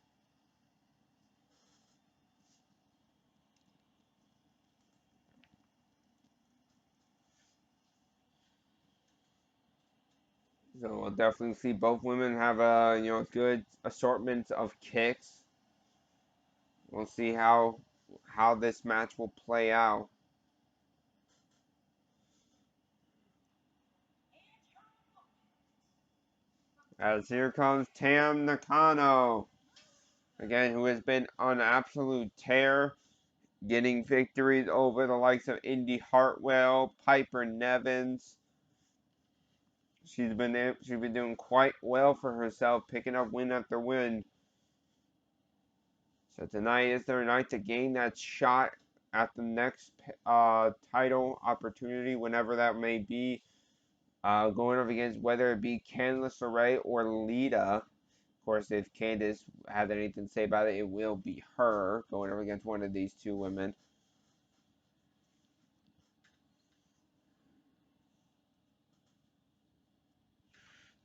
So we'll definitely see both women have a good assortment of kicks. We'll see how this match will play out. As here comes Tam Nakano, again, who has been on absolute tear, getting victories over the likes of Indy Hartwell, Piper Nevins. She's been doing quite well for herself, picking up win after win. So tonight is their night to gain that shot at the next title opportunity, whenever that may be. Going up against whether it be Candice LeRae or Lita. Of course, if Candice has anything to say about it, it will be her going up against one of these two women.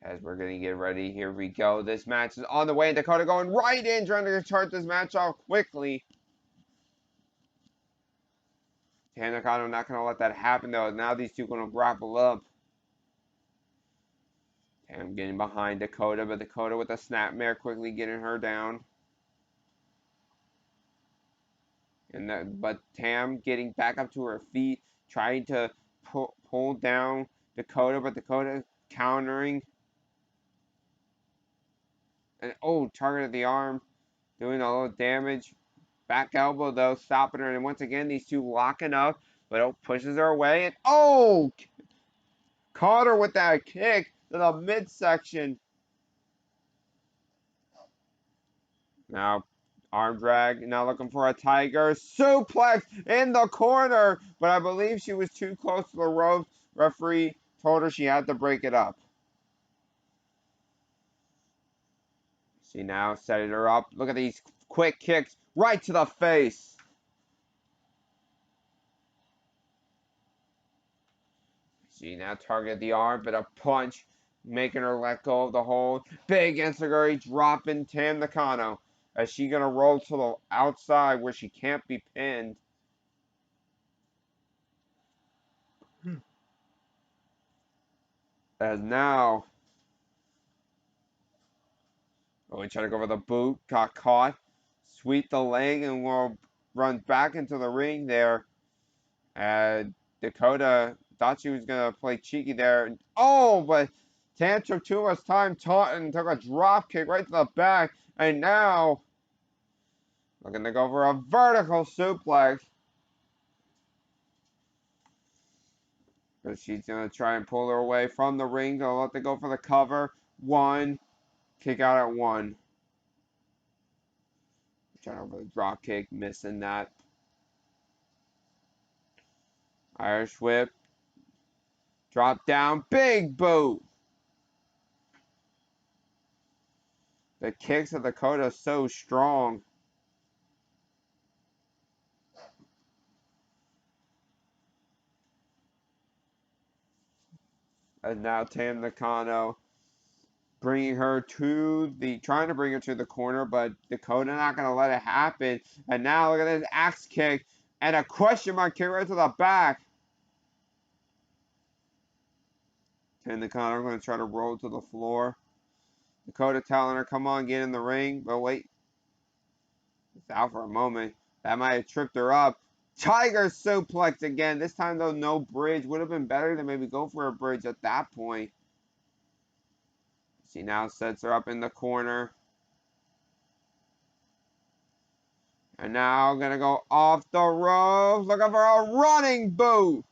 As we're going to get ready, here we go. This match is on the way. Dakota going right in, trying to start this match off quickly. Tam Nakano not going to let that happen, though. Now these two going to grapple up. Tam getting behind Dakota, but Dakota with a snapmare quickly getting her down. But Tam getting back up to her feet, trying to pull down Dakota, but Dakota countering. And targeted the arm, doing a little damage. Back elbow though, stopping her. And once again, these two locking up, but pushes her away. And caught her with that kick to the midsection. Now, arm drag, now looking for a tiger suplex in the corner, but I believe she was too close to the ropes. Referee told her she had to break it up. She now setting her up. Look at these quick kicks right to the face. She now targeted the arm, but a punch making her let go of the hold. Big enziguri dropping Tam Nakano. Is she going to roll to the outside where she can't be pinned? As now, he tried to go for the boot, got caught. Sweep the leg and will run back into the ring there. And Dakota thought she was going to play cheeky there. But Tam took too much time taunting, took a drop kick right to the back. And now, looking to go for a vertical suplex. But she's going to try and pull her away from the ring. Gonna let them go for the cover. One. Kick out at one. Trying over the drop kick, missing that. Irish whip. Drop down. Big boot. The kicks of Dakota are so strong. And now Tam Nakano trying to bring her to the corner, but Dakota not going to let it happen. And now look at this axe kick and a question mark kick right to the back. Tam Nakano going to try to roll to the floor. Dakota telling her, come on, get in the ring. But wait, it's out for a moment. That might have tripped her up. Tiger suplex again. This time, though, no bridge. Would have been better to maybe go for a bridge at that point. She now sets her up in the corner. And now going to go off the ropes. Looking for a running boot.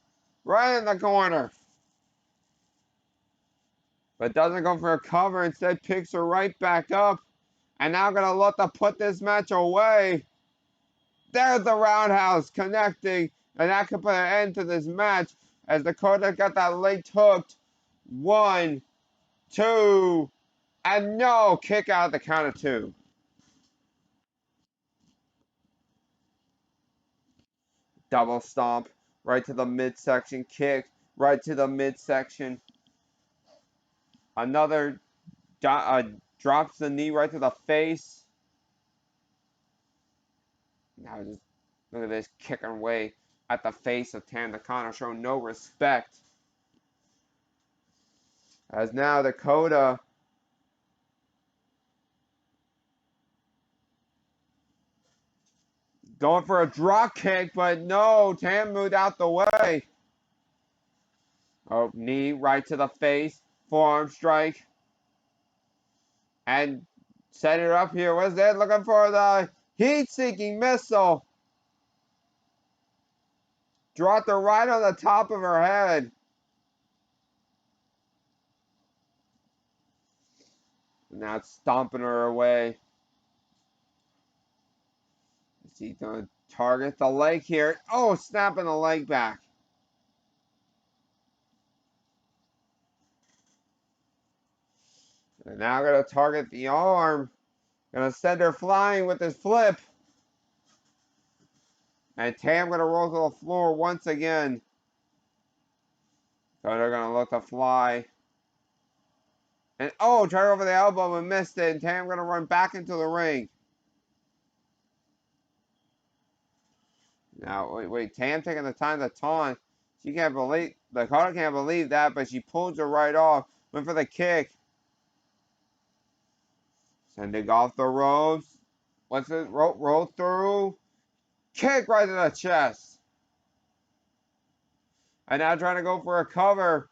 Right in the corner. But doesn't go for a cover. Instead, picks her right back up. And now going to look to put this match away. There's the roundhouse connecting. And that could put an end to this match as Dakota got that leg hooked. 1, 2, and no, kick out at the count of 2. Double stomp right to the midsection, kick right to the midsection. Another drops the knee right to the face. Now just look at this, kicking away at the face of Tam Nakano, showing no respect. As now Dakota going for a drop kick, but no, Tam moved out the way. Oh, knee right to the face, forearm strike. And set it up here. What's that? Looking for the heat-seeking missile. Dropped her right on the top of her head. Now it's stomping her away. Is he going to target the leg here? Oh, snapping the leg back. And now going to target the arm. Going to send her flying with his flip. And Tam going to roll to the floor once again. So they're going to look to fly. And oh, turned over the elbow and missed it. And Tam going to run back into the ring. Now, wait, Tam taking the time to taunt. She can't believe, Dakota can't believe that, but she pulls her right off. Went for the kick. Sending off the ropes. What's it? Roll through. Kick right in the chest. And now trying to go for a cover.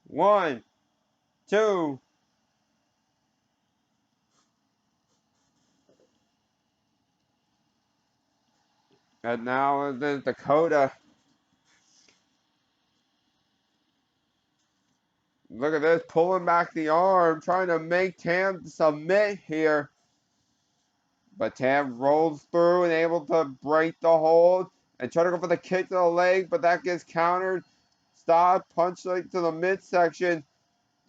1, 2. And now there's Dakota. Look at this, pulling back the arm, trying to make Tam submit here. But Tam rolls through and able to break the hold. And try to go for the kick to the leg, but that gets countered. Stop, punch leg to the midsection.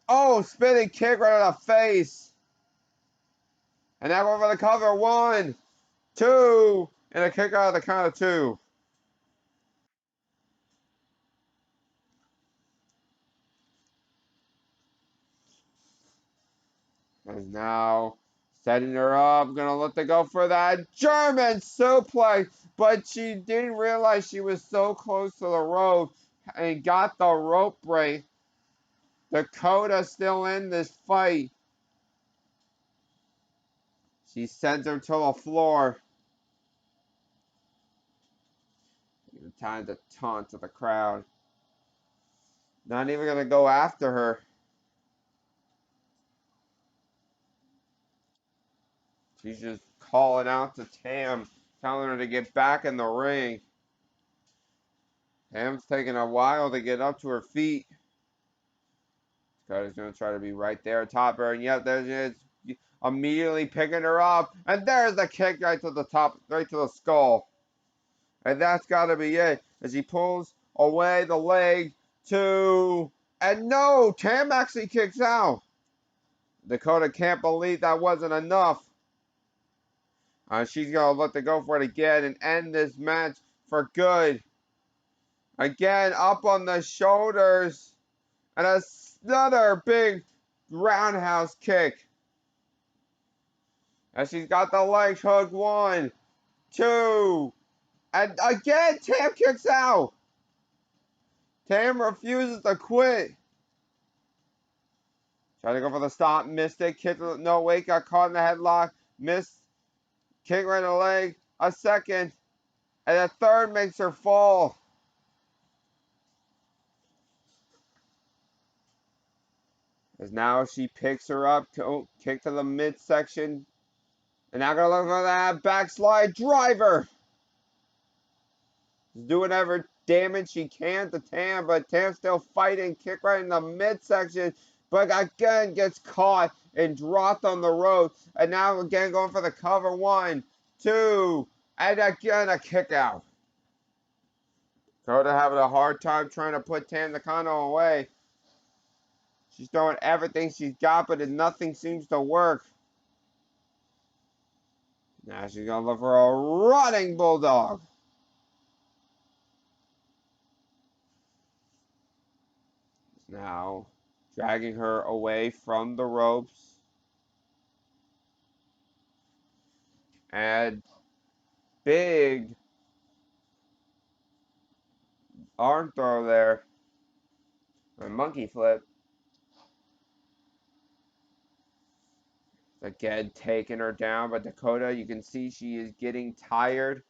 Oh, spinning kick right in the face. And now going for the cover. 1, 2, and a kick out of the count of 2. And now setting her up, gonna let her go for that German suplex, but she didn't realize she was so close to the rope and got the rope break. Dakota still in this fight. She sends her to the floor. Time to taunt to the crowd. Not even gonna go after her. She's just calling out to Tam, telling her to get back in the ring. Tam's taking a while to get up to her feet. Dakota's going to try to be right there atop her. And yep, there she is. Immediately picking her up. And there's the kick right to the top, right to the skull. And that's got to be it. As he pulls away the leg. 2. And no, Tam actually kicks out. Dakota can't believe that wasn't enough. She's going to let the go for it again and end this match for good. Again, up on the shoulders. And another big roundhouse kick. And she's got the leg hook. 1, 2. And again, Tam kicks out. Tam refuses to quit. Trying to go for the stop. Missed it. Kick. No, wait. Got caught in the headlock. Missed. Kick right in the leg. A second. And a third makes her fall. As now she picks her up. Kick to the midsection. And now gonna look for that backslide driver. She's doing whatever damage she can to Tam, but Tam's still fighting. Kick right in the midsection. But again gets caught and dropped on the rope. And now again going for the cover. 1, 2. And again a kick out. Dakota having a hard time trying to put Tam Nakano away. She's throwing everything she's got, but nothing seems to work. Now she's going to look for a running bulldog. Now dragging her away from the ropes. And big arm throw there. A monkey flip. Again, taking her down, but Dakota, you can see she is getting tired.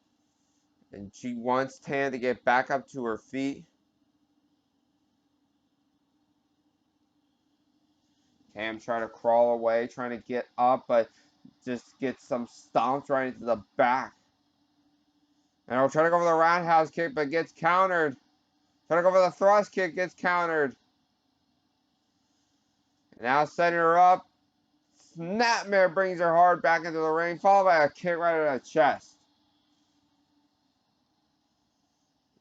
And she wants Tam to get back up to her feet. Tam trying to crawl away, trying to get up, but just gets some stomps right into the back. And I'll try to go for the roundhouse kick, but gets countered. Trying to go for the thrust kick, gets countered. Now setting her up. Snapmare brings her hard back into the ring, followed by a kick right in the chest.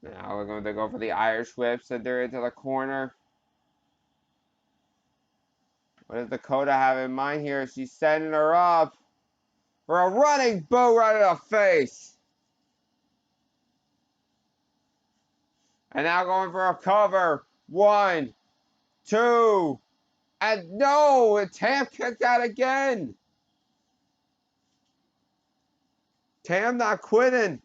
Now we're going to go for the Irish whip, send her into the corner. What does Dakota have in mind here? She's setting her up for a running boot right in the face. And now going for a cover. 1, 2, and no! Tam kicked out again. Tam not quitting.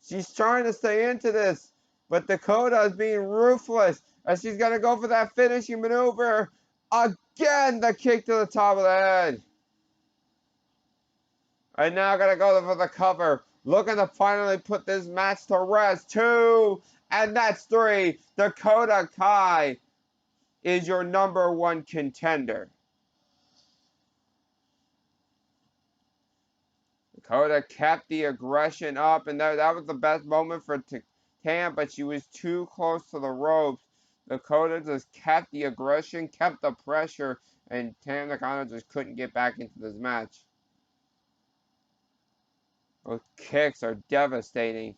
She's trying to stay into this, but Dakota is being ruthless as she's going to go for that finishing maneuver. Again, the kick to the top of the head. And now going to go for the cover. Looking to finally put this match to rest. 2, and that's 3. Dakota Kai is your #1 contender. Dakota kept the aggression up, and that was the best moment for Tam, but she was too close to the ropes. Dakota just kept the aggression, kept the pressure, and Tam Nakano just couldn't get back into this match. Those kicks are devastating.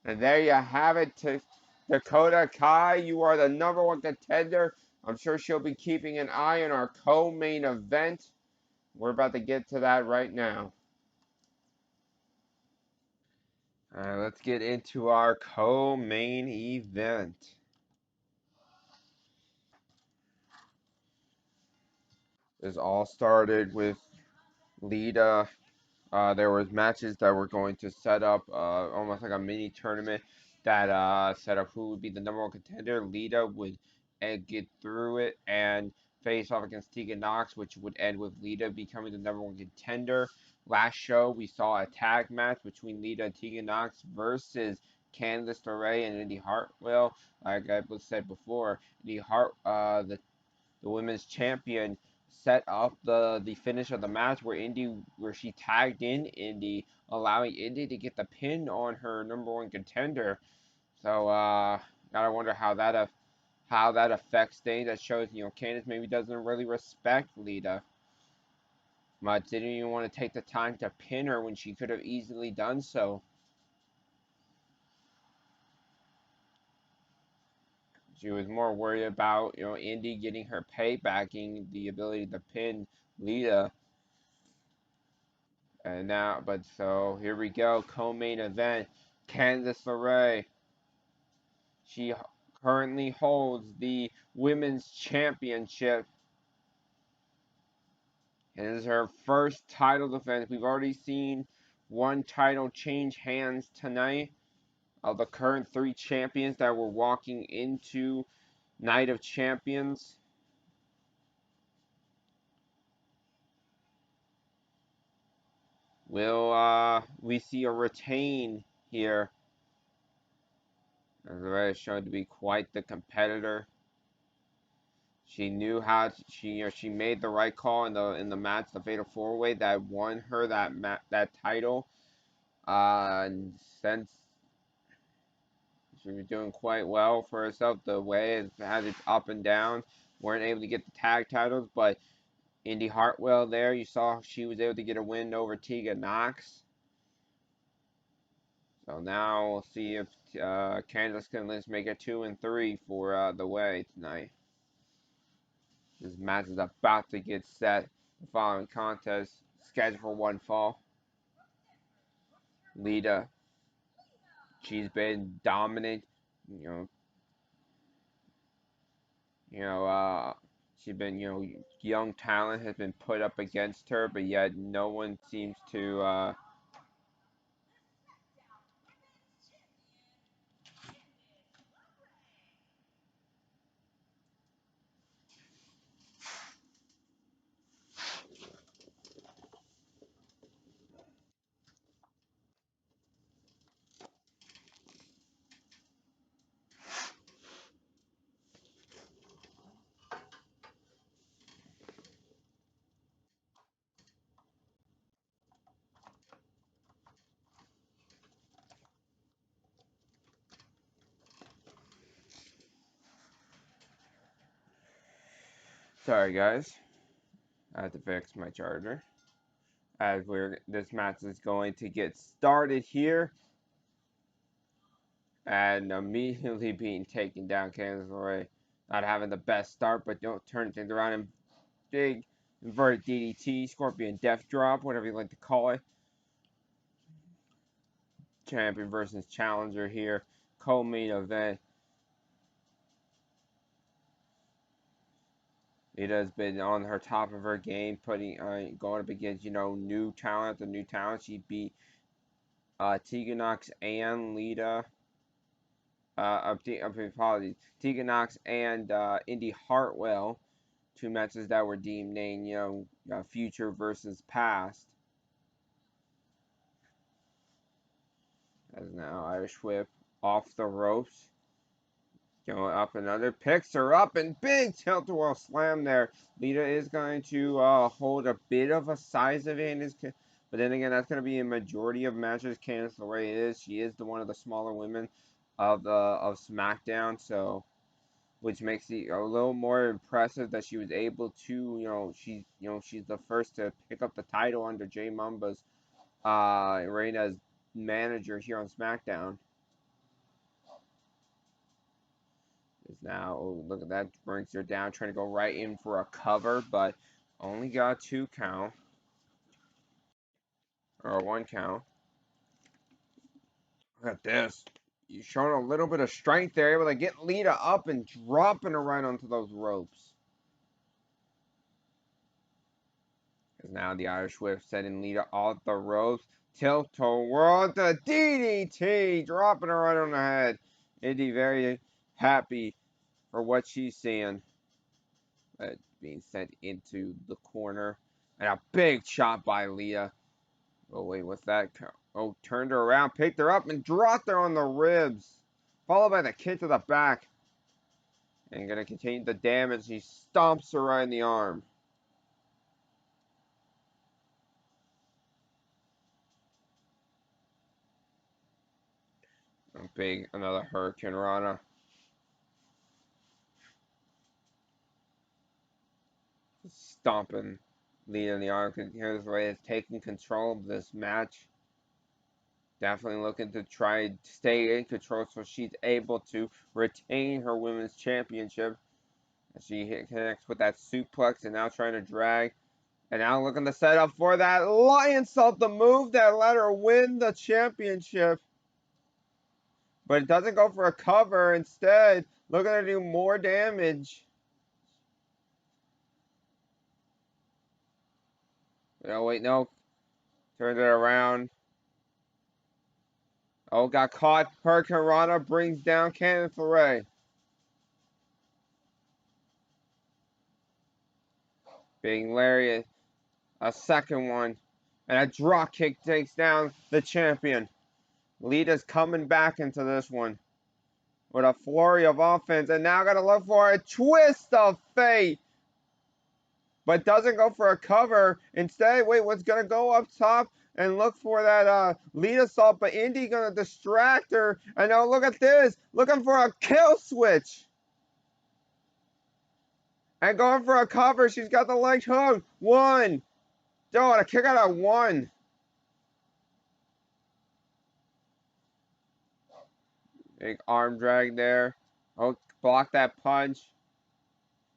And there you have it. Dakota Kai, you are the #1 contender. I'm sure she'll be keeping an eye on our co-main event. We're about to get to that right now. All right, let's get into our co-main event. This all started with Lita. There was matches that were going to set up almost like a mini tournament that set up who would be the #1 contender. Lita would get through it and face off against Tegan Nox, which would end with Lita becoming the #1 contender. Last show, we saw a tag match between Lita and Tegan Nox versus Candice LeRae and Indy Hartwell. Like I said before, the women's champion, set up the finish of the match where she tagged in Indy, allowing Indy to get the pin on her #1 contender. So gotta wonder how that affects things. That shows Candice maybe doesn't really respect Lita much. Didn't even want to take the time to pin her when she could have easily done so. She was more worried about Indy getting her paybacking the ability to pin Lita. And now, but so here we go, co-main event. Candice LeRae. She currently holds the women's championship. And this is her first title defense. We've already seen one title change hands tonight. Of the current 3 champions that were walking into Night of Champions. Will we see a retain here? As LeRae is shown to be quite the competitor. She knew how she made the right call in the match, the Fatal 4-Way that won her that title. And since she was doing quite well for herself, the way it had its up and down, weren't able to get the tag titles, but Indy Hartwell there, you saw she was able to get a win over Tegan Nox. So now we'll see if Candice can at least make it 2 and 3 for the way tonight. This match is about to get set. The following contest scheduled for one fall. Lita, she's been dominant. She's been, young talent has been put up against her, but yet no one seems to. Sorry, guys. I had to fix my charger. As this match is going to get started here, and immediately being taken down. Candice LeRae not having the best start, but don't turn things around and big inverted DDT, Scorpion Death Drop, whatever you like to call it. Champion versus challenger here, co-main event. Lita's been on her top of her game, going up against new talent. The new talent, she beat Tegan Nox and Lita. Apologies, Tegan Nox and Indy Hartwell, two matches that were deemed named future versus past. As now Irish Whip off the ropes. Going up another, picks her up, and big tilt-a-whirl slam there. Lita is going to hold a bit of a size advantage, but then again, that's going to be a majority of matches. Candice LeRae is. She is one of the smaller women of Smackdown, so which makes it a little more impressive that she was able to, she's the first to pick up the title under Jay Mamba's reign as manager here on SmackDown. Is now, oh, look at that, brings her down, trying to go right in for a cover, but only got 2 count, or 1 count. Look at this. You're showing a little bit of strength there, able to get Lita up and dropping her right onto those ropes. Because now the Irish Whip setting Lita off the ropes. Tilt-a-whirl, the DDT, dropping her right on the head. Indy very happy for what she's seeing. Being sent into the corner. And a big shot by Lita. Oh, wait, what's that? Oh, turned her around, picked her up, and dropped her on the ribs. Followed by the kick to the back. And going to continue the damage. He stomps her right in the arm. Another Hurricane Rana. Stomping Lita in the arm. Here's Ray is taking control of this match. Definitely looking to try to stay in control so she's able to retain her women's championship. As she connects with that suplex and now trying to drag. And now looking to set up for that Lion Salt, the move that let her win the championship. But it doesn't go for a cover. Instead, looking to do more damage. Oh, wait, no. Turns it around. Oh, got caught. Hurricane Rana brings down Candice LeRae. Big lariat. A second one. And a drop kick takes down the champion. Lita's coming back into this one with a flurry of offense. And now got to look for a twist of fate. But doesn't go for a cover. Instead, wait, what's going to go up top and look for that Lita salt. But Indy going to distract her. And now look at this. Looking for a kill switch. And going for a cover. She's got the leg hooked. 1. Oh, and a kick out at 1. Big arm drag there. Oh, block that punch.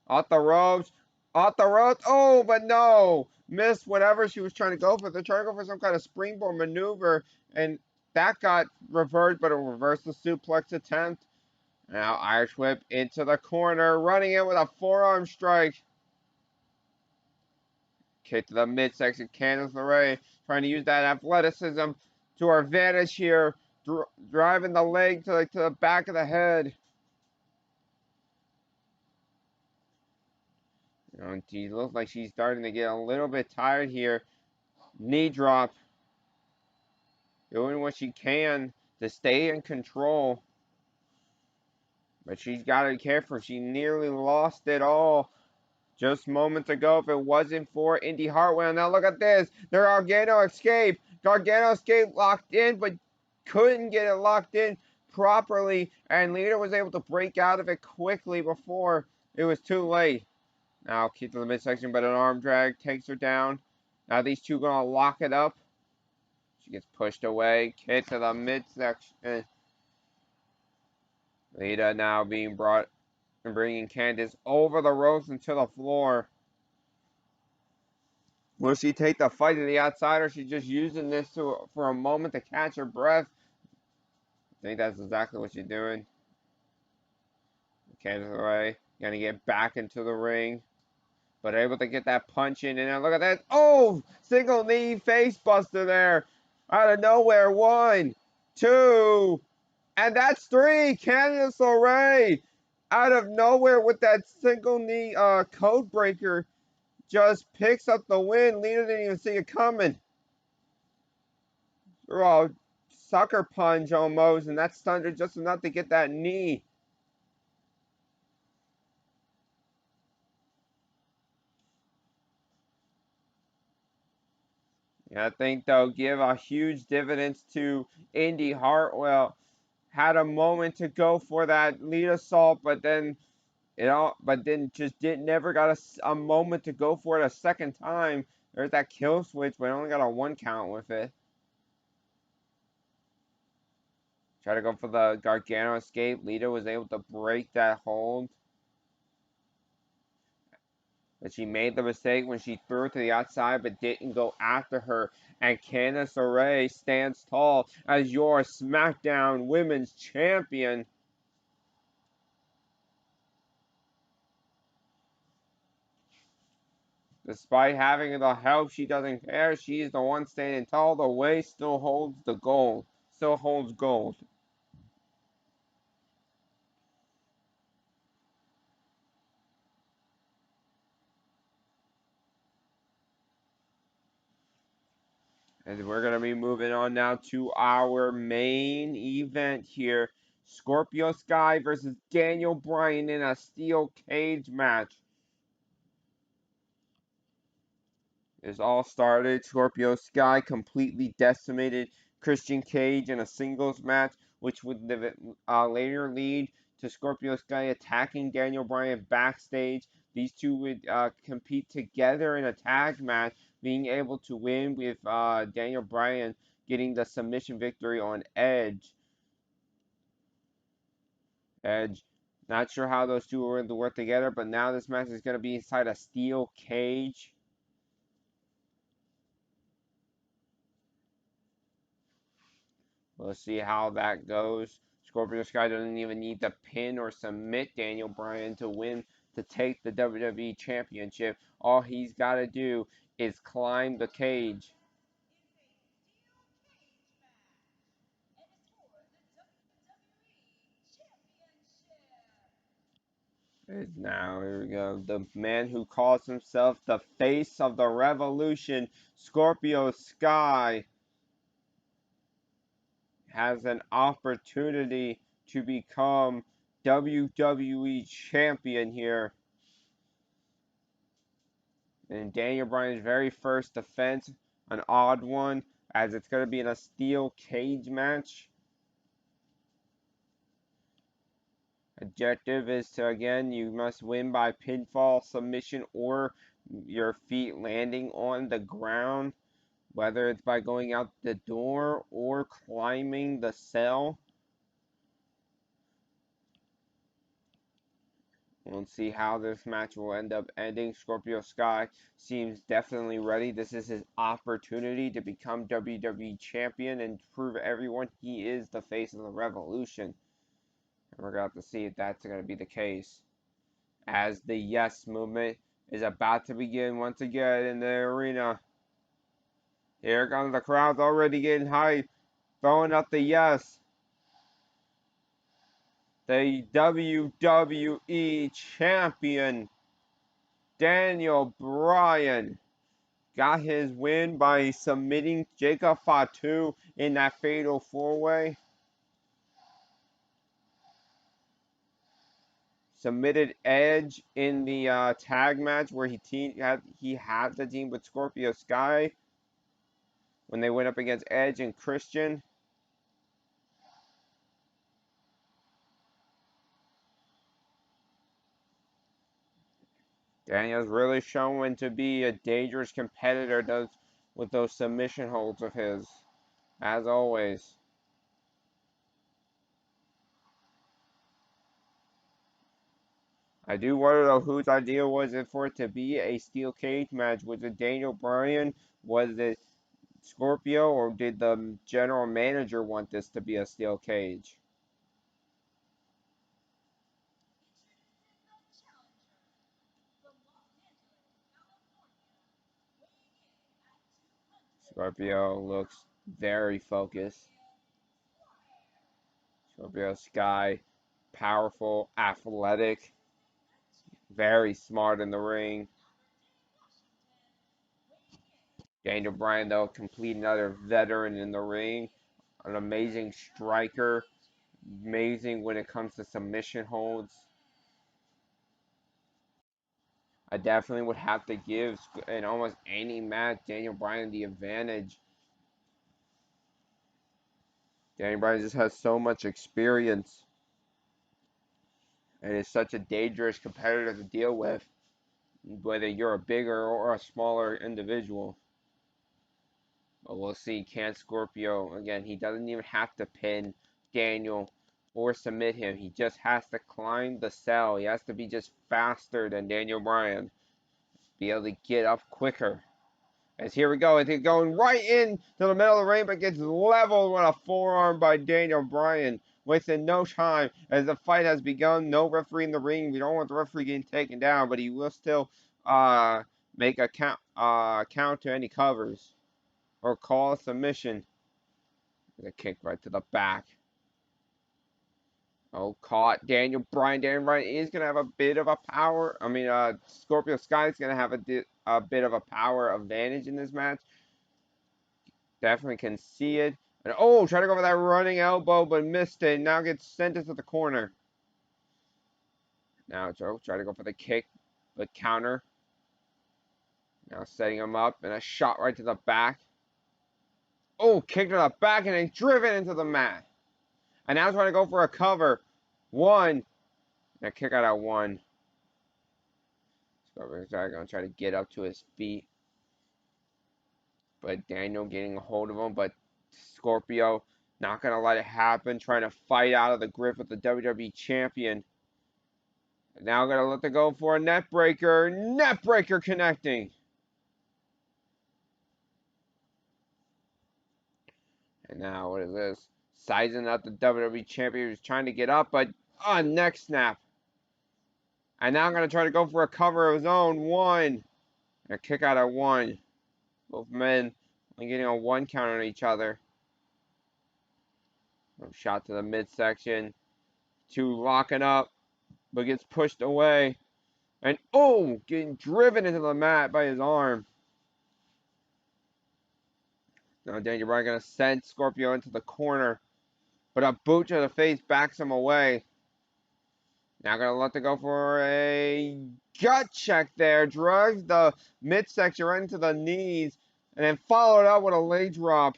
Off the ropes. Off the ropes. Oh, but no. Missed whatever she was trying to go for. They're trying to go for some kind of springboard maneuver. And that got reversed, but a reversal suplex attempt. Now Irish whip into the corner. Running in with a forearm strike. Kick to the midsection. Candice LeRae trying to use that athleticism to her advantage here. Driving the leg to the back of the head. She looks like she's starting to get a little bit tired here. Knee drop. Doing what she can to stay in control. But she's got to be careful. She nearly lost it all just moments ago if it wasn't for Indy Hartwell. Now look at this. Their Gargano escape. Gargano escape locked in, but couldn't get it locked in properly. And Lita was able to break out of it quickly before it was too late. Now kick to the midsection, but an arm drag takes her down. Now these two gonna lock it up. She gets pushed away. Kick to the midsection. Lita now being brought and bringing Candice over the ropes and to the floor. Will she take the fight to the outside, or she's just using this for a moment to catch her breath? I think that's exactly what she's doing. Candice away. Gonna get back into the ring. But able to get that punch in. And then look at that. Oh! Single knee face buster there. Out of nowhere. 1, 2. And that's 3. Candice LeRae. Out of nowhere with that single knee code breaker. Just picks up the win. Lita didn't even see it coming. Oh, sucker punch almost. And that stunned her just enough to get that knee. I think they'll give a huge dividends to Indy Hartwell. Had a moment to go for that lead assault, but then just didn't never got a moment to go for it a second time. There's that kill switch, but only got a 1 count with it. Try to go for the Gargano escape. Lita was able to break that hold. But she made the mistake when she threw it to the outside but didn't go after her. And Candice LeRae stands tall as your SmackDown Women's Champion. Despite having the help, she doesn't care. She's the one standing tall. The way still holds the gold. Still holds gold. And we're going to be moving on now to our main event here. Scorpio Sky versus Daniel Bryan in a steel cage match. It all started. Scorpio Sky completely decimated Christian Cage in a singles match, which would later lead to Scorpio Sky attacking Daniel Bryan backstage. These two would compete together in a tag match, being able to win with Daniel Bryan getting the submission victory on Edge. Not sure how those two are going to work together, but now this match is going to be inside a steel cage. We'll see how that goes. Scorpio Sky doesn't even need to pin or submit Daniel Bryan to win to take the WWE Championship. All he's got to do is climb the cage. Now, here we go. The man who calls himself the face of the revolution, Scorpio Sky, has an opportunity to become WWE Champion here. And Daniel Bryan's very first defense, an odd one, as it's going to be in a steel cage match. Objective is to, again, you must win by pinfall, submission, or your feet landing on the ground, whether it's by going out the door or climbing the cell. We'll see how this match will end up ending. Scorpio Sky seems definitely ready. This is his opportunity to become WWE Champion and prove everyone he is the face of the Revolution. And we're going to have to see if that's going to be the case. As the Yes movement is about to begin once again in the arena. Here comes the crowd's already getting hyped, throwing up the Yes. The WWE Champion, Daniel Bryan, got his win by submitting Jacob Fatu in that fatal four-way. Submitted Edge in the tag match where he had the team with Scorpio Sky when they went up against Edge and Christian. Daniel's really showing to be a dangerous competitor with those submission holds of his, as always. I do wonder though whose idea was it for it to be a steel cage match? Was it Daniel Bryan? Was it Scorpio? Or did the general manager want this to be a steel cage? Scorpio looks very focused. Scorpio Sky, powerful, athletic, very smart in the ring. Daniel Bryan, though, complete another veteran in the ring. An amazing striker. Amazing when it comes to submission holds. I definitely would have to give, in almost any match, Daniel Bryan the advantage. Daniel Bryan just has so much experience and is such a dangerous competitor to deal with, whether you're a bigger or a smaller individual. But we'll see. Can Scorpio, again, he doesn't even have to pin Daniel or submit him. He just has to climb the cell. He has to be just faster than Daniel Bryan. Be able to get up quicker. As here we go, it's going right into the middle of the ring, but gets leveled with a forearm by Daniel Bryan. Wasting no time as the fight has begun. No referee in the ring. We don't want the referee getting taken down, but he will still make a count to any covers or call a submission. A kick right to the back. Oh, caught Daniel Bryan. Daniel Bryan is going to have a bit of a power. Scorpio Sky is going to have a bit of a power advantage in this match. Definitely can see it. And oh, try to go for that running elbow, but missed it. Now gets sent into the corner. Now Joe try to go for the kick, but counter. Now setting him up and a shot right to the back. Oh, kick to the back and then driven into the mat. And now trying to go for a cover. One. And a kick out at one. Scorpio's going to try to get up to his feet. But Daniel getting a hold of him. But Scorpio not going to let it happen. Trying to fight out of the grip with the WWE Champion. Now going to let the go for a net breaker. Net breaker connecting. And now what is this? Sizing up the WWE Champion. He's trying to get up, but neck snap. And now I'm going to try to go for a cover of his own. One. And a kick out at one. Both men getting a one count on each other. Shot to the midsection. Two locking up, but gets pushed away. And oh, getting driven into the mat by his arm. Now Daniel Bryan going to send Scorpio into the corner. But a boot to the face backs him away. Now going to let it go for a gut check there. Drugs the midsection right into the knees. And then followed up with a leg drop.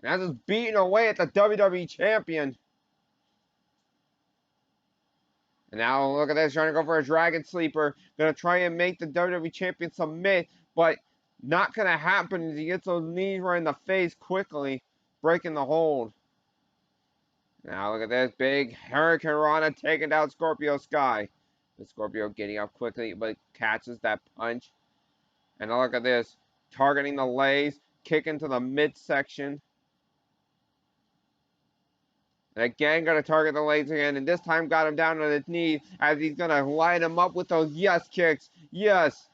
And that's just beating away at the WWE Champion. And now look at this, trying to go for a Dragon Sleeper. Going to try and make the WWE Champion submit. But not going to happen as he gets those knees right in the face quickly. Breaking the hold. Now look at this big Hurricane Rana taking down Scorpio Sky. The Scorpio getting up quickly, but catches that punch. And now look at this, targeting the legs, kicking to the midsection. And again, gonna target the legs again, and this time got him down on his knees as he's gonna line him up with those yes kicks. Yes,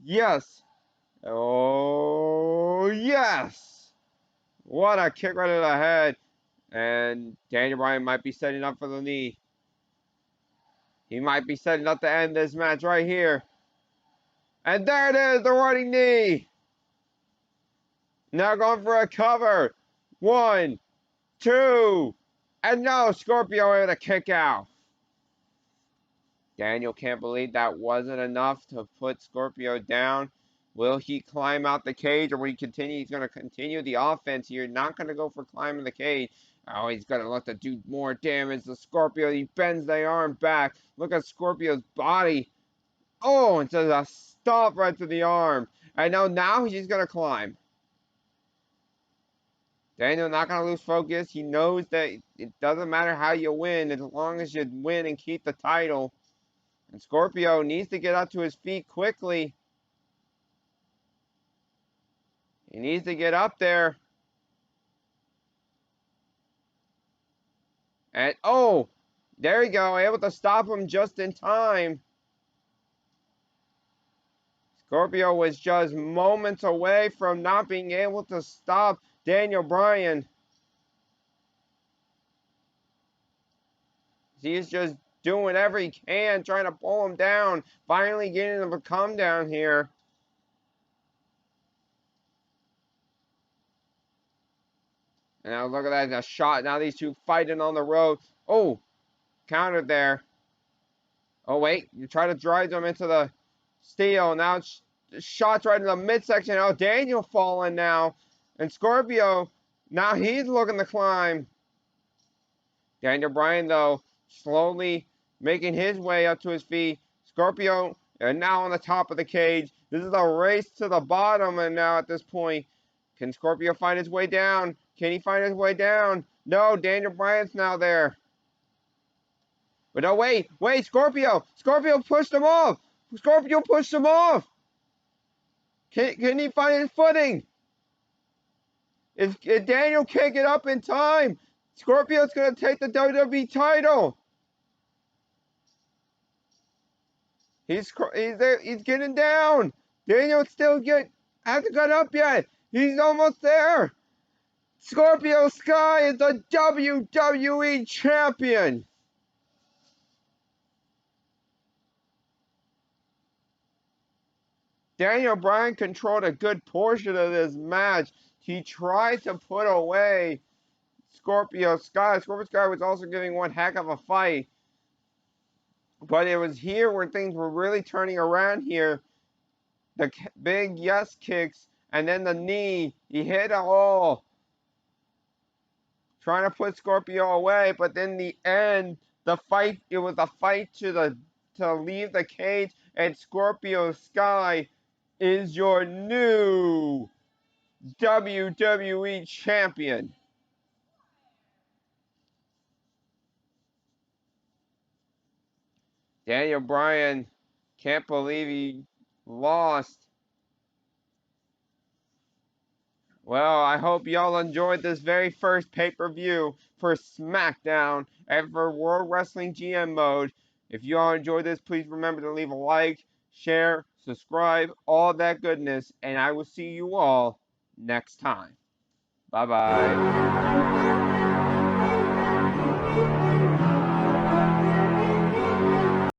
yes. Oh, yes. What a kick right to the head. And Daniel Bryan might be setting up for the knee. He might be setting up to end this match right here. And there it is, the running knee. Now going for a cover. 1, 2, and no, Scorpio able to kick out. Daniel can't believe that wasn't enough to put Scorpio down. Will he climb out the cage, or will he continue? He's going to continue the offense here. Not going to go for climbing the cage. Oh, he's going to let the do more damage. The Scorpio, he bends the arm back. Look at Scorpio's body. Oh, and does a stomp right to the arm. I know now he's going to climb. Daniel not going to lose focus. He knows that it doesn't matter how you win as long as you win and keep the title. And Scorpio needs to get up to his feet quickly. He needs to get up there. And, oh, there you go. Able to stop him just in time. Scorpio was just moments away from not being able to stop Daniel Bryan. He's just doing whatever he can, trying to pull him down. Finally getting him to come down here. And now look at that, a shot. Now these two fighting on the road. Oh, countered there. Oh, wait. You try to drive them into the steel. Now shots right in the midsection. Oh, Daniel falling now. And Scorpio, now he's looking to climb. Daniel Bryan, though, slowly making his way up to his feet. Scorpio, and now on the top of the cage. This is a race to the bottom, and now at this point, can Scorpio find his way down? Can he find his way down? No, Daniel Bryan's now there. But no, wait, Scorpio! Scorpio pushed him off! Scorpio pushed him off! Can he find his footing? If Daniel can't get up in time, Scorpio's going to take the WWE title. He's there. He's getting down. Daniel still hasn't got up yet. He's almost there. Scorpio Sky is the WWE champion. Daniel Bryan controlled a good portion of this match. He tried to put away Scorpio Sky. Scorpio Sky was also giving one heck of a fight. But it was here where things were really turning around here. The big yes kicks and then the knee. He hit it all. Trying to put Scorpio away, but in the end, the fight, it was a fight to leave the cage, and Scorpio Sky is your new WWE champion. Daniel Bryan can't believe he lost. Well, I hope y'all enjoyed this very first pay-per-view for Smackdown and for World Wrestling GM mode. If you all enjoyed this, please remember to leave a like, share, subscribe, all that goodness, and I will see you all next time. Bye-bye.